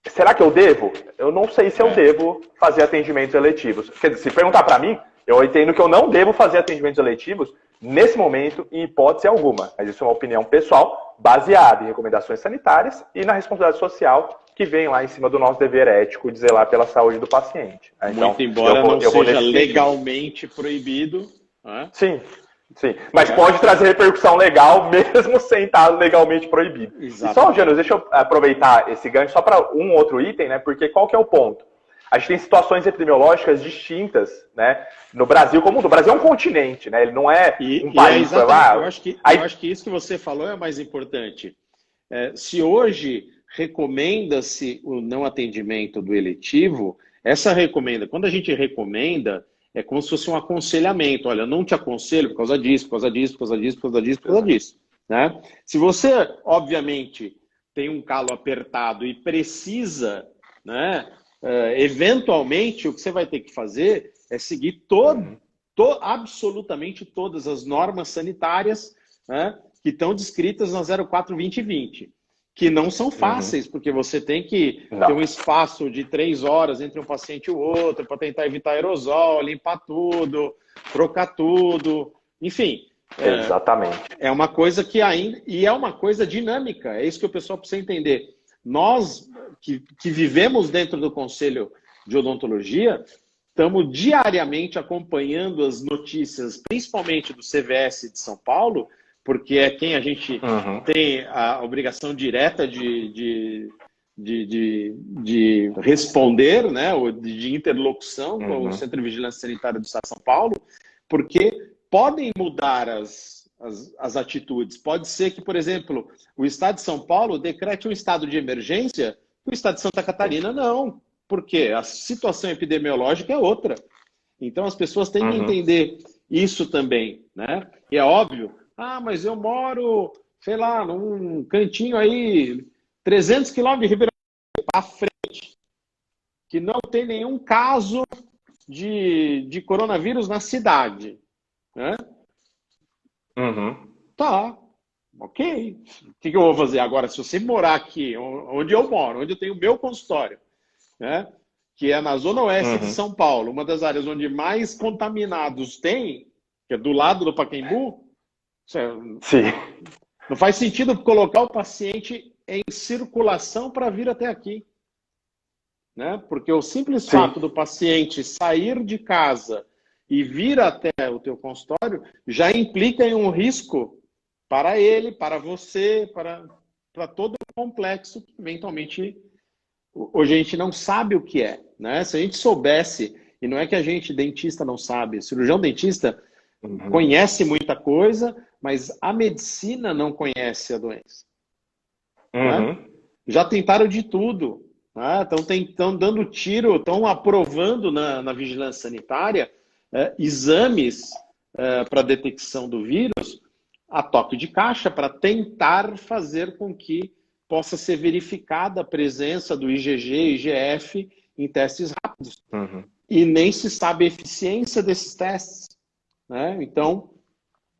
será que eu devo? Eu não sei se eu devo fazer atendimentos eletivos. Quer dizer, se perguntar para mim, Eu entendo que eu não devo fazer atendimentos eletivos nesse momento, em hipótese alguma. Mas isso é uma opinião pessoal, baseada em recomendações sanitárias e na responsabilidade social que vem lá em cima do nosso dever ético de zelar pela saúde do paciente. Então, muito embora não seja legalmente proibido. Né? Sim, sim. Mas pode trazer repercussão legal, mesmo sem estar legalmente proibido. Exatamente. E só, Jânio, deixa eu aproveitar esse gancho só para um outro item, né? Porque qual que é o ponto? A gente tem situações epidemiológicas distintas, né? No Brasil, como o Brasil é um continente, né? Ele não é um país. Eu acho que isso que você falou é mais importante. Se hoje recomenda-se o não atendimento do eletivo, quando a gente recomenda, é como se fosse um aconselhamento. Olha, eu não te aconselho por causa disso, por causa disso, por causa disso, por causa disso, por causa disso. Né? Se você, obviamente, tem um calo apertado e precisa, né? Eventualmente, o que você vai ter que fazer é seguir absolutamente todas as normas sanitárias, né, que estão descritas na 04/2020, que não são fáceis, porque você tem que ter um espaço de 3 horas entre um paciente e o outro para tentar evitar aerosol, limpar tudo, trocar tudo, enfim. Exatamente. É uma coisa que ainda... E é uma coisa dinâmica, é isso que o pessoal precisa entender. Nós, que vivemos dentro do Conselho de Odontologia, estamos diariamente acompanhando as notícias, principalmente do CVS de São Paulo, porque é quem a gente tem a obrigação direta de responder, né, ou de interlocução com o Centro de Vigilância Sanitária do Estado de São Paulo, porque podem mudar as atitudes. Pode ser que, por exemplo, o Estado de São Paulo decrete um estado de emergência, o Estado de Santa Catarina não, porque a situação epidemiológica é outra. Então as pessoas têm que entender isso também, né? E é óbvio, mas eu moro, sei lá, num cantinho aí, 300 quilômetros de Ribeirão à frente, que não tem nenhum caso de coronavírus na cidade, né? Tá, ok. O que eu vou fazer agora? Se você morar aqui, onde eu moro, onde eu tenho o meu consultório, né, que é na zona oeste de São Paulo, uma das áreas onde mais contaminados tem, que é do lado do Pacaembu, Sim. Não faz sentido colocar o paciente em circulação para vir até aqui. Né? Porque o simples fato do paciente sair de casa e vir até o teu consultório já implica em um risco para ele, para você, para todo o complexo que eventualmente hoje a gente não sabe o que é. Né? Se a gente soubesse, e não é que a gente, dentista, não sabe, cirurgião dentista conhece muita coisa, mas a medicina não conhece a doença. Né? Já tentaram de tudo. Estão dando tiro, estão aprovando na vigilância sanitária exames para detecção do vírus a toque de caixa para tentar fazer com que possa ser verificada a presença do IgG e IgF em testes rápidos. E nem se sabe a eficiência desses testes. Né? Então,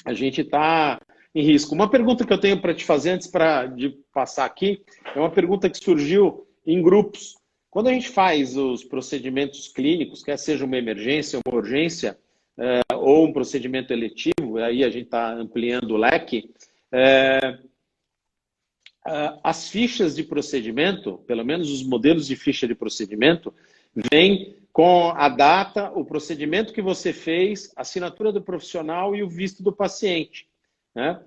a gente está em risco. Uma pergunta que eu tenho para te fazer antes de passar aqui, é uma pergunta que surgiu em grupos. Quando a gente faz os procedimentos clínicos, quer seja uma emergência, uma urgência, ou um procedimento eletivo, aí a gente está ampliando o leque, as fichas de procedimento, pelo menos os modelos de ficha de procedimento, vêm com a data, o procedimento que você fez, a assinatura do profissional e o visto do paciente. Né?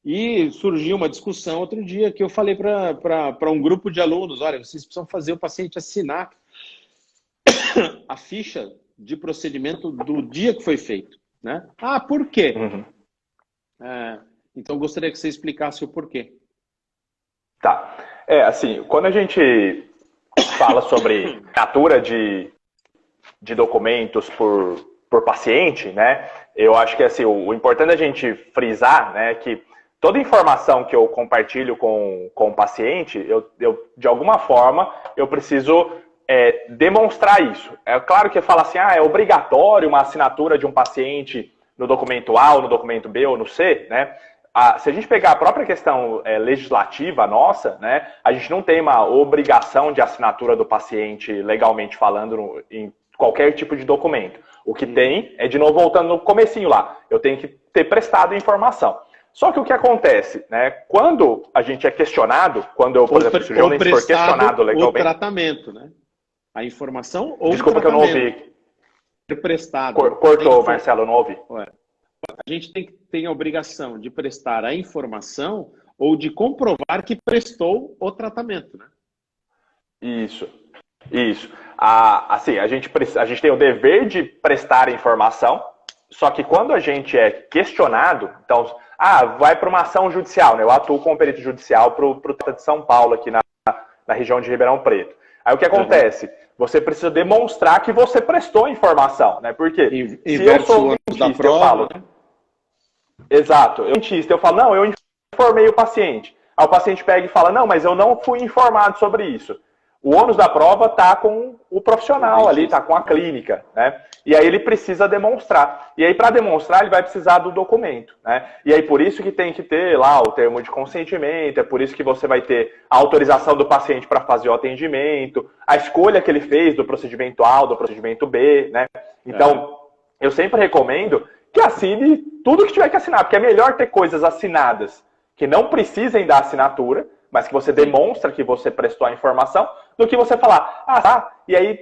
E surgiu uma discussão outro dia que eu falei para um grupo de alunos, olha, vocês precisam fazer o paciente assinar a ficha de procedimento do dia que foi feito. Né? Por quê? Então, eu gostaria que você explicasse o porquê. Tá. Assim, quando a gente fala sobre assinatura de documentos por paciente, né? Eu acho que assim, o importante é a gente frisar, né, que toda informação que eu compartilho com o paciente, eu de alguma forma, eu preciso demonstrar isso. É claro que fala assim, é obrigatório uma assinatura de um paciente no documento A, ou no documento B, ou no C, né? Se a gente pegar a própria questão legislativa nossa, né, a gente não tem uma obrigação de assinatura do paciente, legalmente falando, em qualquer tipo de documento. O que tem é, de novo, voltando no comecinho lá, eu tenho que ter prestado informação. Só que o que acontece, né? Quando a gente é questionado, quando eu, por exemplo, se o João Mendes for questionado legalmente... o tratamento, né? A informação ou Desculpa o tratamento. Que eu não ouvi. Prestado. Cortou, Marcelo, eu não ouvi. A gente tem a obrigação de prestar a informação ou de comprovar que prestou o tratamento, né? Isso. Assim, a gente tem o dever de prestar informação, só que quando a gente é questionado, então, vai para uma ação judicial, né? Eu atuo como perito judicial para o Tribunal de São Paulo, aqui na região de Ribeirão Preto. Aí o que acontece? Você precisa demonstrar que você prestou informação, né? Porque se eu sou um dentista, eu falo... Né? Exato. Eu falo, não, eu informei o paciente. Aí o paciente pega e fala, não, mas eu não fui informado sobre isso. O ônus da prova está com o profissional ali, está com a clínica, né? E aí ele precisa demonstrar. E aí, para demonstrar, ele vai precisar do documento, né? E aí, por isso que tem que ter lá o termo de consentimento, é por isso que você vai ter a autorização do paciente para fazer o atendimento, a escolha que ele fez do procedimento A ou do procedimento B, né? Então, eu sempre recomendo que assine tudo que tiver que assinar, porque é melhor ter coisas assinadas que não precisem da assinatura, mas que você demonstra que você prestou a informação, do que você falar, e aí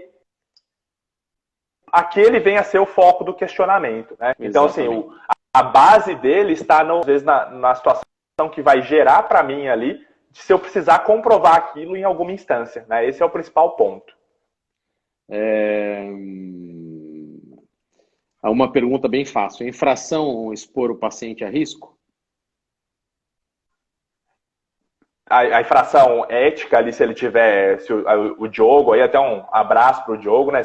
aquele vem a ser o foco do questionamento, né? Então, assim, a base dele está, às vezes, na situação que vai gerar para mim ali, de se eu precisar comprovar aquilo em alguma instância, né? Esse é o principal ponto. Uma pergunta bem fácil. Infração expor o paciente a risco? A infração ética ali, se ele tiver, o Diogo, aí até um abraço pro Diogo, né?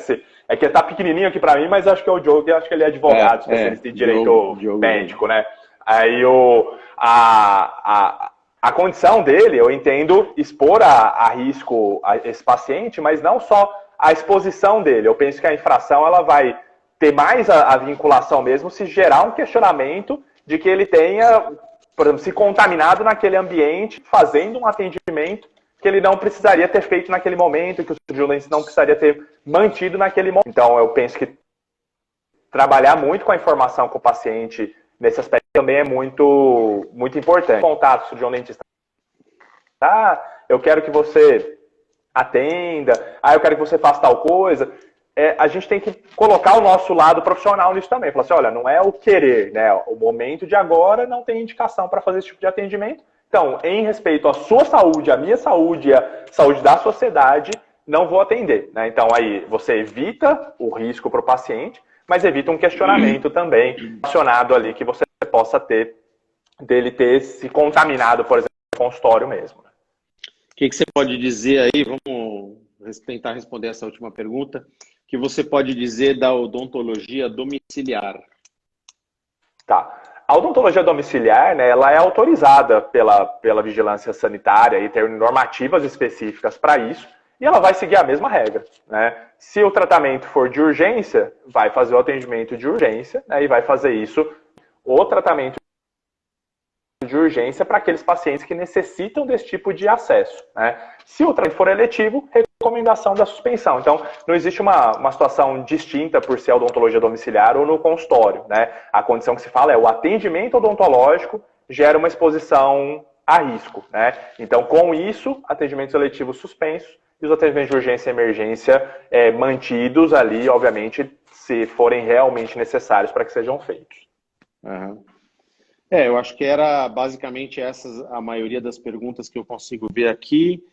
É que ele tá pequenininho aqui para mim, mas acho que é o Diogo, e acho que ele é advogado, especialista em direito médico, né? Aí a condição dele, eu entendo expor a risco esse paciente, mas não só a exposição dele. Eu penso que a infração ela vai ter mais a vinculação mesmo se gerar um questionamento de que ele tenha, por exemplo, se contaminado naquele ambiente, fazendo um atendimento que ele não precisaria ter feito naquele momento, que o cirurgião não precisaria ter mantido naquele momento. Então, eu penso que trabalhar muito com a informação com o paciente nesse aspecto também é muito, muito importante. Contato com o cirurgião dentista. Eu quero que você atenda, eu quero que você faça tal coisa. A gente tem que colocar o nosso lado profissional nisso também. Falar assim, olha, não é o querer, né? O momento de agora não tem indicação para fazer esse tipo de atendimento. Então, em respeito à sua saúde, à minha saúde, à saúde da sociedade, não vou atender, né? Então, aí você evita o risco para o paciente, mas evita um questionamento também relacionado ali que você possa ter, dele ter se contaminado, por exemplo, no consultório mesmo. O que você pode dizer aí? Vamos tentar responder essa última pergunta. Que você pode dizer da odontologia domiciliar? Tá. A odontologia domiciliar, né, ela é autorizada pela vigilância sanitária e tem normativas específicas para isso, e ela vai seguir a mesma regra, né? Se o tratamento for de urgência, vai fazer o atendimento de urgência, né, e vai fazer isso, o tratamento de urgência para aqueles pacientes que necessitam desse tipo de acesso, né? Se o tratamento for eletivo, recomendação da suspensão. Então, não existe uma situação distinta por ser odontologia domiciliar ou no consultório, né? A condição que se fala é o atendimento odontológico gera uma exposição a risco, né? Então, com isso, atendimentos eletivos suspensos e os atendimentos de urgência e emergência mantidos ali, obviamente, se forem realmente necessários para que sejam feitos. Uhum. Eu acho que era basicamente essas a maioria das perguntas que eu consigo ver aqui.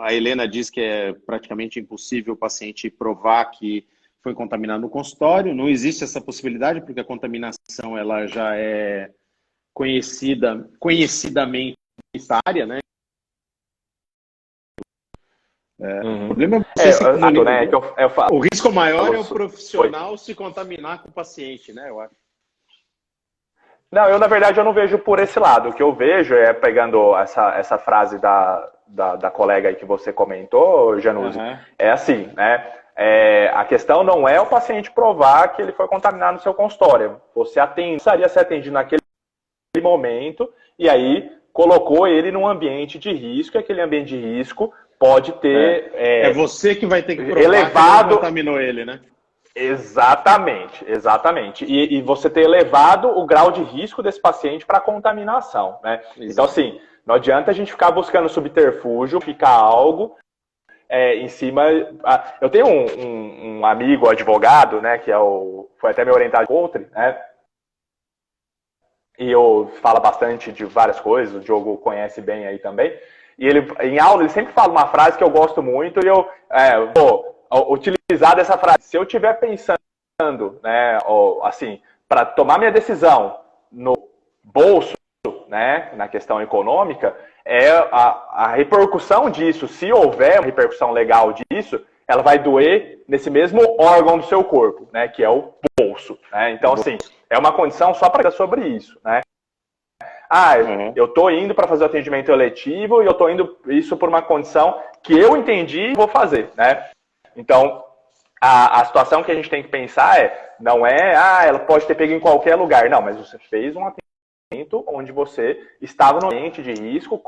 A Helena diz que é praticamente impossível o paciente provar que foi contaminado no consultório. Não existe essa possibilidade, porque a contaminação ela já é conhecidamente necessária, né? O problema é você o risco maior é o profissional se contaminar com o paciente, né? Eu acho. Não, na verdade, eu não vejo por esse lado. O que eu vejo pegando essa frase da colega aí que você comentou, Januzzi, é assim, né? A questão não é o paciente provar que ele foi contaminado no seu consultório. Você precisaria ser atendido naquele momento e aí colocou ele num ambiente de risco, e aquele ambiente de risco pode ter... É você que vai ter que provar elevado... que não contaminou ele, né? Exatamente, exatamente. E você ter elevado o grau de risco desse paciente para contaminação, né? Exato. Então, assim, não adianta a gente ficar buscando subterfúgio, ficar algo em cima... Eu tenho um amigo advogado, né, que foi até meu orientado Coutre, né? E eu falo bastante de várias coisas, o Diogo conhece bem aí também. E ele, em aula, ele sempre fala uma frase que eu gosto muito e eu vou utilizar dessa frase. Se eu estiver pensando, né, assim, para tomar minha decisão no bolso, né, na questão econômica, a repercussão disso, se houver uma repercussão legal disso, ela vai doer nesse mesmo órgão do seu corpo, né, que é o bolso, né? Então, assim, é uma condição só para sobre isso, né? Eu estou indo para fazer o atendimento eletivo e eu estou indo isso por uma condição que eu entendi e vou fazer, né? Então, a situação que a gente tem que pensar não é, ela pode ter pego em qualquer lugar. Não, mas você fez um atendimento onde você estava no ambiente de risco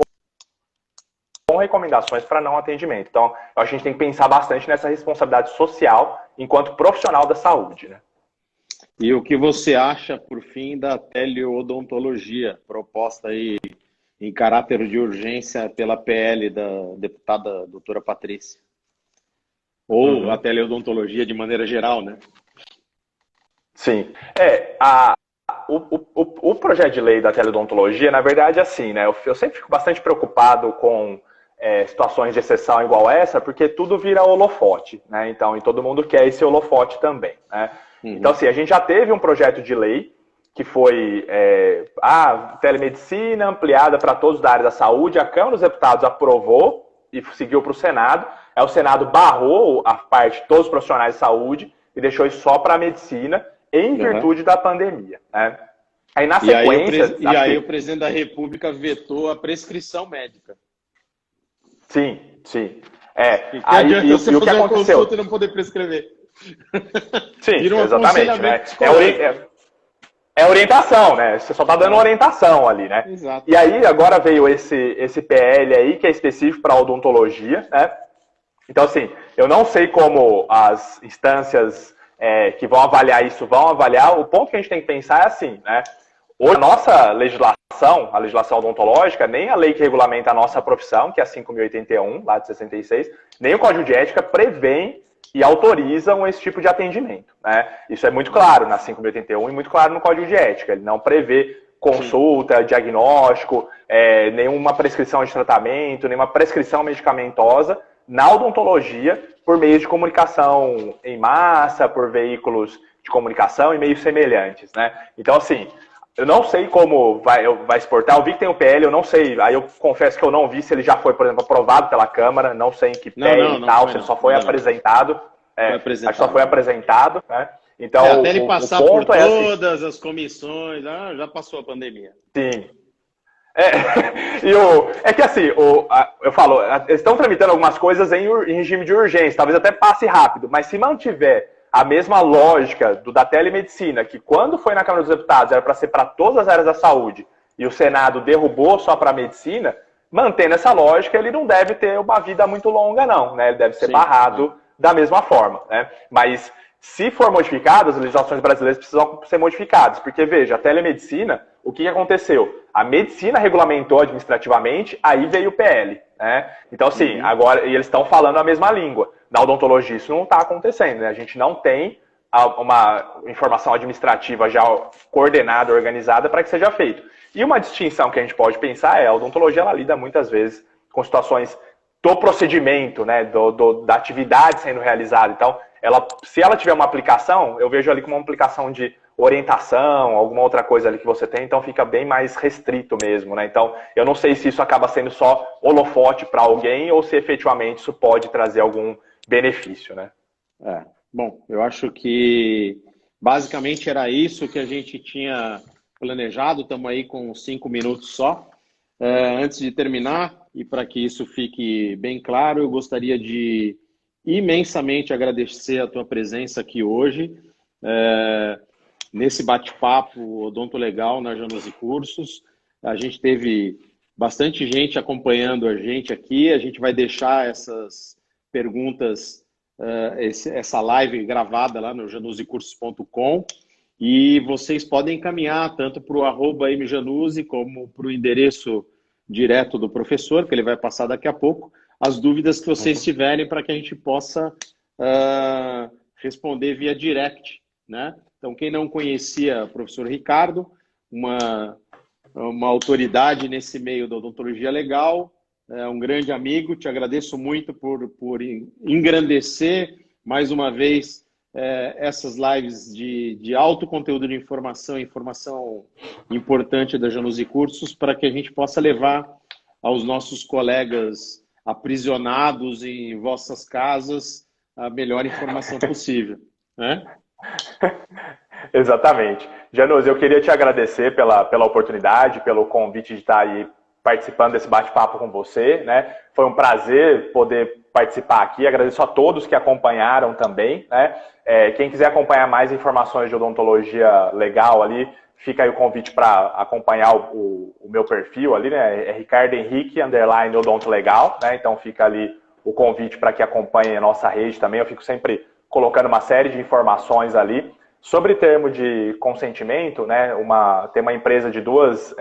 com recomendações para não atendimento. Então, eu acho que a gente tem que pensar bastante nessa responsabilidade social enquanto profissional da saúde, né? E o que você acha, por fim, da teleodontologia proposta aí em caráter de urgência pela PL da deputada doutora Patrícia? Ou a teleodontologia de maneira geral, né? Sim. O projeto de lei da teleodontologia, na verdade, assim, né? Eu sempre fico bastante preocupado com situações de exceção igual essa, porque tudo vira holofote, né? Então, e todo mundo quer esse holofote também, né? Então, assim, a gente já teve um projeto de lei que foi a telemedicina ampliada para todos da área da saúde. A Câmara dos Deputados aprovou e seguiu para o Senado. O Senado barrou a parte de todos os profissionais de saúde e deixou isso só para a medicina em virtude da pandemia, né? Aí, na sequência... Aí o presidente da República vetou a prescrição médica. Sim, sim. Aí, você o que fazer uma aconteceu? consulta e não poder prescrever. Sim, exatamente. Né? É orientação, né? Você só está dando orientação ali, né? Exato. E aí, agora veio esse PL aí, que é específico para odontologia, né? Então, assim, eu não sei como as instâncias que vão avaliar isso vão avaliar. O ponto que a gente tem que pensar é assim, né? Hoje, a nossa legislação, a legislação odontológica, nem a lei que regulamenta a nossa profissão, que é a 5.081, lá de 66, nem o Código de Ética prevêem e autorizam esse tipo de atendimento, né? Isso é muito claro na 5.081 e muito claro no Código de Ética. Ele não prevê consulta, diagnóstico, nenhuma prescrição de tratamento, nenhuma prescrição medicamentosa na odontologia por meio de comunicação em massa, por veículos de comunicação e meios semelhantes, né? Então, assim, eu não sei como vai exportar. Eu vi que tem o PL, eu não sei. Aí eu confesso que eu não vi se ele já foi, por exemplo, aprovado pela Câmara. Não sei em que pé e tal, se ele só foi apresentado. Acho que só foi apresentado, né? Então, até ele passar por todas as comissões, já passou a pandemia. Sim. Que assim, eu falo, eles estão tramitando algumas coisas em regime de urgência, talvez até passe rápido, mas se mantiver a mesma lógica da telemedicina, que quando foi na Câmara dos Deputados era para ser para todas as áreas da saúde, e o Senado derrubou só para a medicina, mantendo essa lógica, ele não deve ter uma vida muito longa, não, né? Ele deve ser barrado da mesma forma, né? Mas se for modificado, as legislações brasileiras precisam ser modificadas, porque, veja, a telemedicina, o que aconteceu? A medicina regulamentou administrativamente, aí veio o PL, né? Então, assim, agora, e eles estão falando a mesma língua. Na odontologia isso não está acontecendo, né? A gente não tem uma informação administrativa já coordenada, organizada para que seja feito. E uma distinção que a gente pode pensar a odontologia ela lida muitas vezes com situações do procedimento, né? Da atividade sendo realizada. Então, se ela tiver uma aplicação, eu vejo ali como uma aplicação de orientação, alguma outra coisa ali que você tem, então fica bem mais restrito mesmo, né? Então, eu não sei se isso acaba sendo só holofote para alguém ou se efetivamente isso pode trazer algum benefício, né? Bom, eu acho que basicamente era isso que a gente tinha planejado. Estamos aí com 5 minutos só. Antes de terminar, e para que isso fique bem claro, eu gostaria de imensamente agradecer a tua presença aqui hoje, nesse bate-papo odontolegal na Janos e Cursos. A gente teve bastante gente acompanhando a gente aqui. A gente vai deixar essas perguntas, essa live gravada lá no janusicursos.com. E vocês podem encaminhar tanto para o @mjanuzzi como para o endereço direto do professor, que ele vai passar daqui a pouco, as dúvidas que vocês tiverem para que a gente possa responder via direct, né? Então, quem não conhecia o professor Ricardo, uma autoridade nesse meio da odontologia legal, um grande amigo, te agradeço muito por engrandecer mais uma vez essas lives de alto conteúdo de informação importante da Januzzi Cursos, para que a gente possa levar aos nossos colegas aprisionados em vossas casas a melhor informação possível, né? Exatamente. Januzzi, eu queria te agradecer pela oportunidade, pelo convite de estar aí participando desse bate-papo com você, né? Foi um prazer poder participar aqui. Agradeço a todos que acompanharam também, né? Quem quiser acompanhar mais informações de odontologia legal ali, fica aí o convite para acompanhar o meu perfil ali, né? É Ricardo Henrique, _odontolegal, né? Então fica ali o convite para que acompanhem a nossa rede também. Eu fico sempre colocando uma série de informações ali. Sobre termo de consentimento, né? Tem uma empresa de duas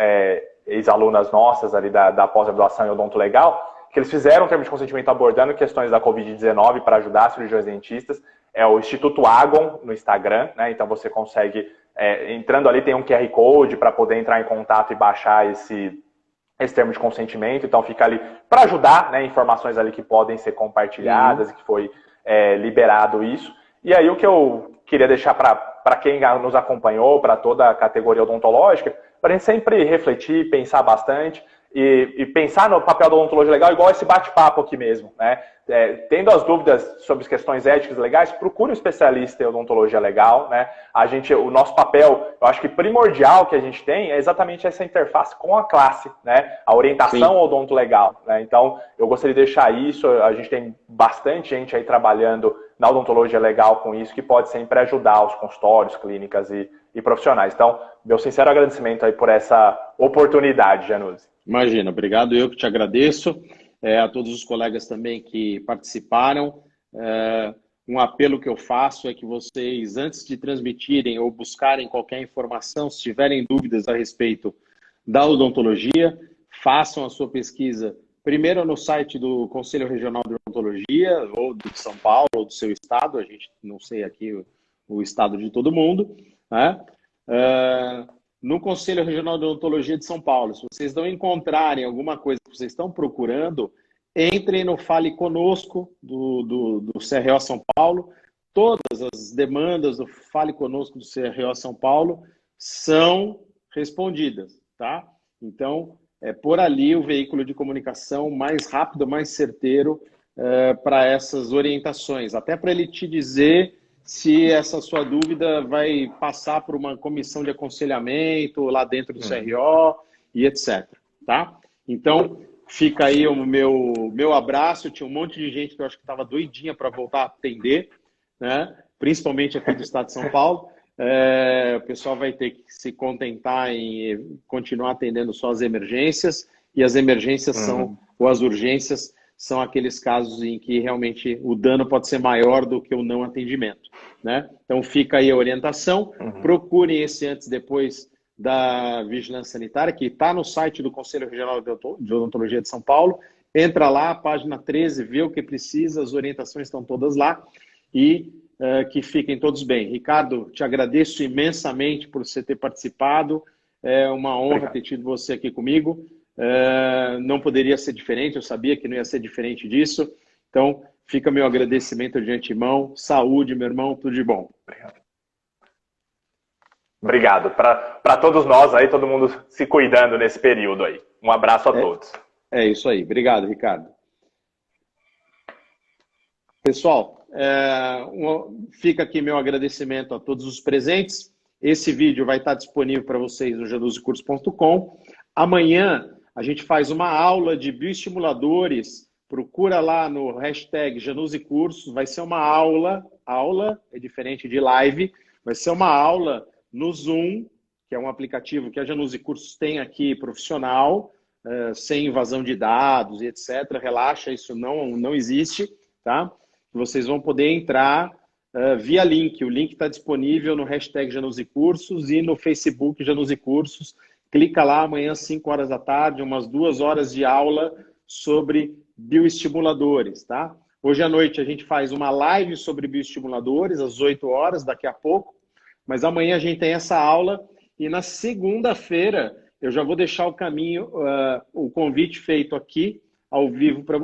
ex-alunas nossas ali da pós-graduação em odonto legal, que eles fizeram um termo de consentimento abordando questões da Covid-19 para ajudar cirurgiões dentistas. É o Instituto Agon no Instagram, né? Então você consegue, entrando ali tem um QR Code para poder entrar em contato e baixar esse termo de consentimento. Então fica ali para ajudar, né? Informações ali que podem ser compartilhadas e que foi liberado isso. E aí o que eu queria deixar para quem nos acompanhou, para toda a categoria odontológica, para a gente sempre refletir, pensar bastante e pensar no papel da odontologia legal igual esse bate-papo aqui mesmo, né? Tendo as dúvidas sobre as questões éticas e legais, procure um especialista em odontologia legal, né? O nosso papel, eu acho que primordial que a gente tem é exatamente essa interface com a classe, né? A orientação odonto legal, né? Então, eu gostaria de deixar isso, a gente tem bastante gente aí trabalhando na odontologia legal com isso, que pode sempre ajudar os consultórios, clínicas e profissionais. Então, meu sincero agradecimento aí por essa oportunidade, Januzzi. Imagina, obrigado, eu que te agradeço. A todos os colegas também que participaram. Um apelo que eu faço é que vocês, antes de transmitirem ou buscarem qualquer informação, se tiverem dúvidas a respeito da odontologia, façam a sua pesquisa primeiro no site do Conselho Regional de Odontologia, ou de São Paulo, ou do seu estado, a gente não sei aqui o estado de todo mundo, né? No Conselho Regional de Odontologia de São Paulo, se vocês não encontrarem alguma coisa que vocês estão procurando, entrem no Fale Conosco do CRO São Paulo. Todas as demandas do Fale Conosco do CRO São Paulo são respondidas, tá? Então, é por ali o veículo de comunicação mais rápido, mais certeiro para essas orientações, até para ele te dizer se essa sua dúvida vai passar por uma comissão de aconselhamento lá dentro do CRO e etc. Tá? Então, fica aí o meu abraço. Tinha um monte de gente que eu acho que estava doidinha para voltar a atender, né? Principalmente aqui do estado de São Paulo. O pessoal vai ter que se contentar em continuar atendendo só as emergências, e as emergências ou as urgências são aqueles casos em que realmente o dano pode ser maior do que o não atendimento, né? Então fica aí a orientação, procurem esse antes e depois da vigilância sanitária, que está no site do Conselho Regional de Odontologia de São Paulo. Entra lá, página 13, vê o que precisa, as orientações estão todas lá, e que fiquem todos bem. Ricardo, te agradeço imensamente por você ter participado, é uma honra ter tido você aqui comigo. Não poderia ser diferente, eu sabia que não ia ser diferente disso. Então, fica meu agradecimento de antemão. Saúde, meu irmão, tudo de bom. Obrigado. Para todos nós aí, todo mundo se cuidando nesse período aí. Um abraço a todos. É isso aí. Obrigado, Ricardo. Pessoal, fica aqui meu agradecimento a todos os presentes. Esse vídeo vai estar disponível para vocês no januzicursos.com. Amanhã a gente faz uma aula de bioestimuladores. Procura lá no hashtag Januzzi Cursos. Vai ser uma aula é diferente de live, vai ser uma aula no Zoom, que é um aplicativo que a Januzzi Cursos tem aqui, profissional, sem invasão de dados e etc. Relaxa, isso não existe, tá? Vocês vão poder entrar via link. O link está disponível no hashtag Januse Cursos e no Facebook Januse Cursos. Clica lá amanhã, às 5 horas da tarde, umas 2 horas de aula sobre bioestimuladores, tá? Hoje à noite a gente faz uma live sobre bioestimuladores, às 8 horas, daqui a pouco. Mas amanhã a gente tem essa aula e na segunda-feira eu já vou deixar o caminho, o convite feito aqui, ao vivo para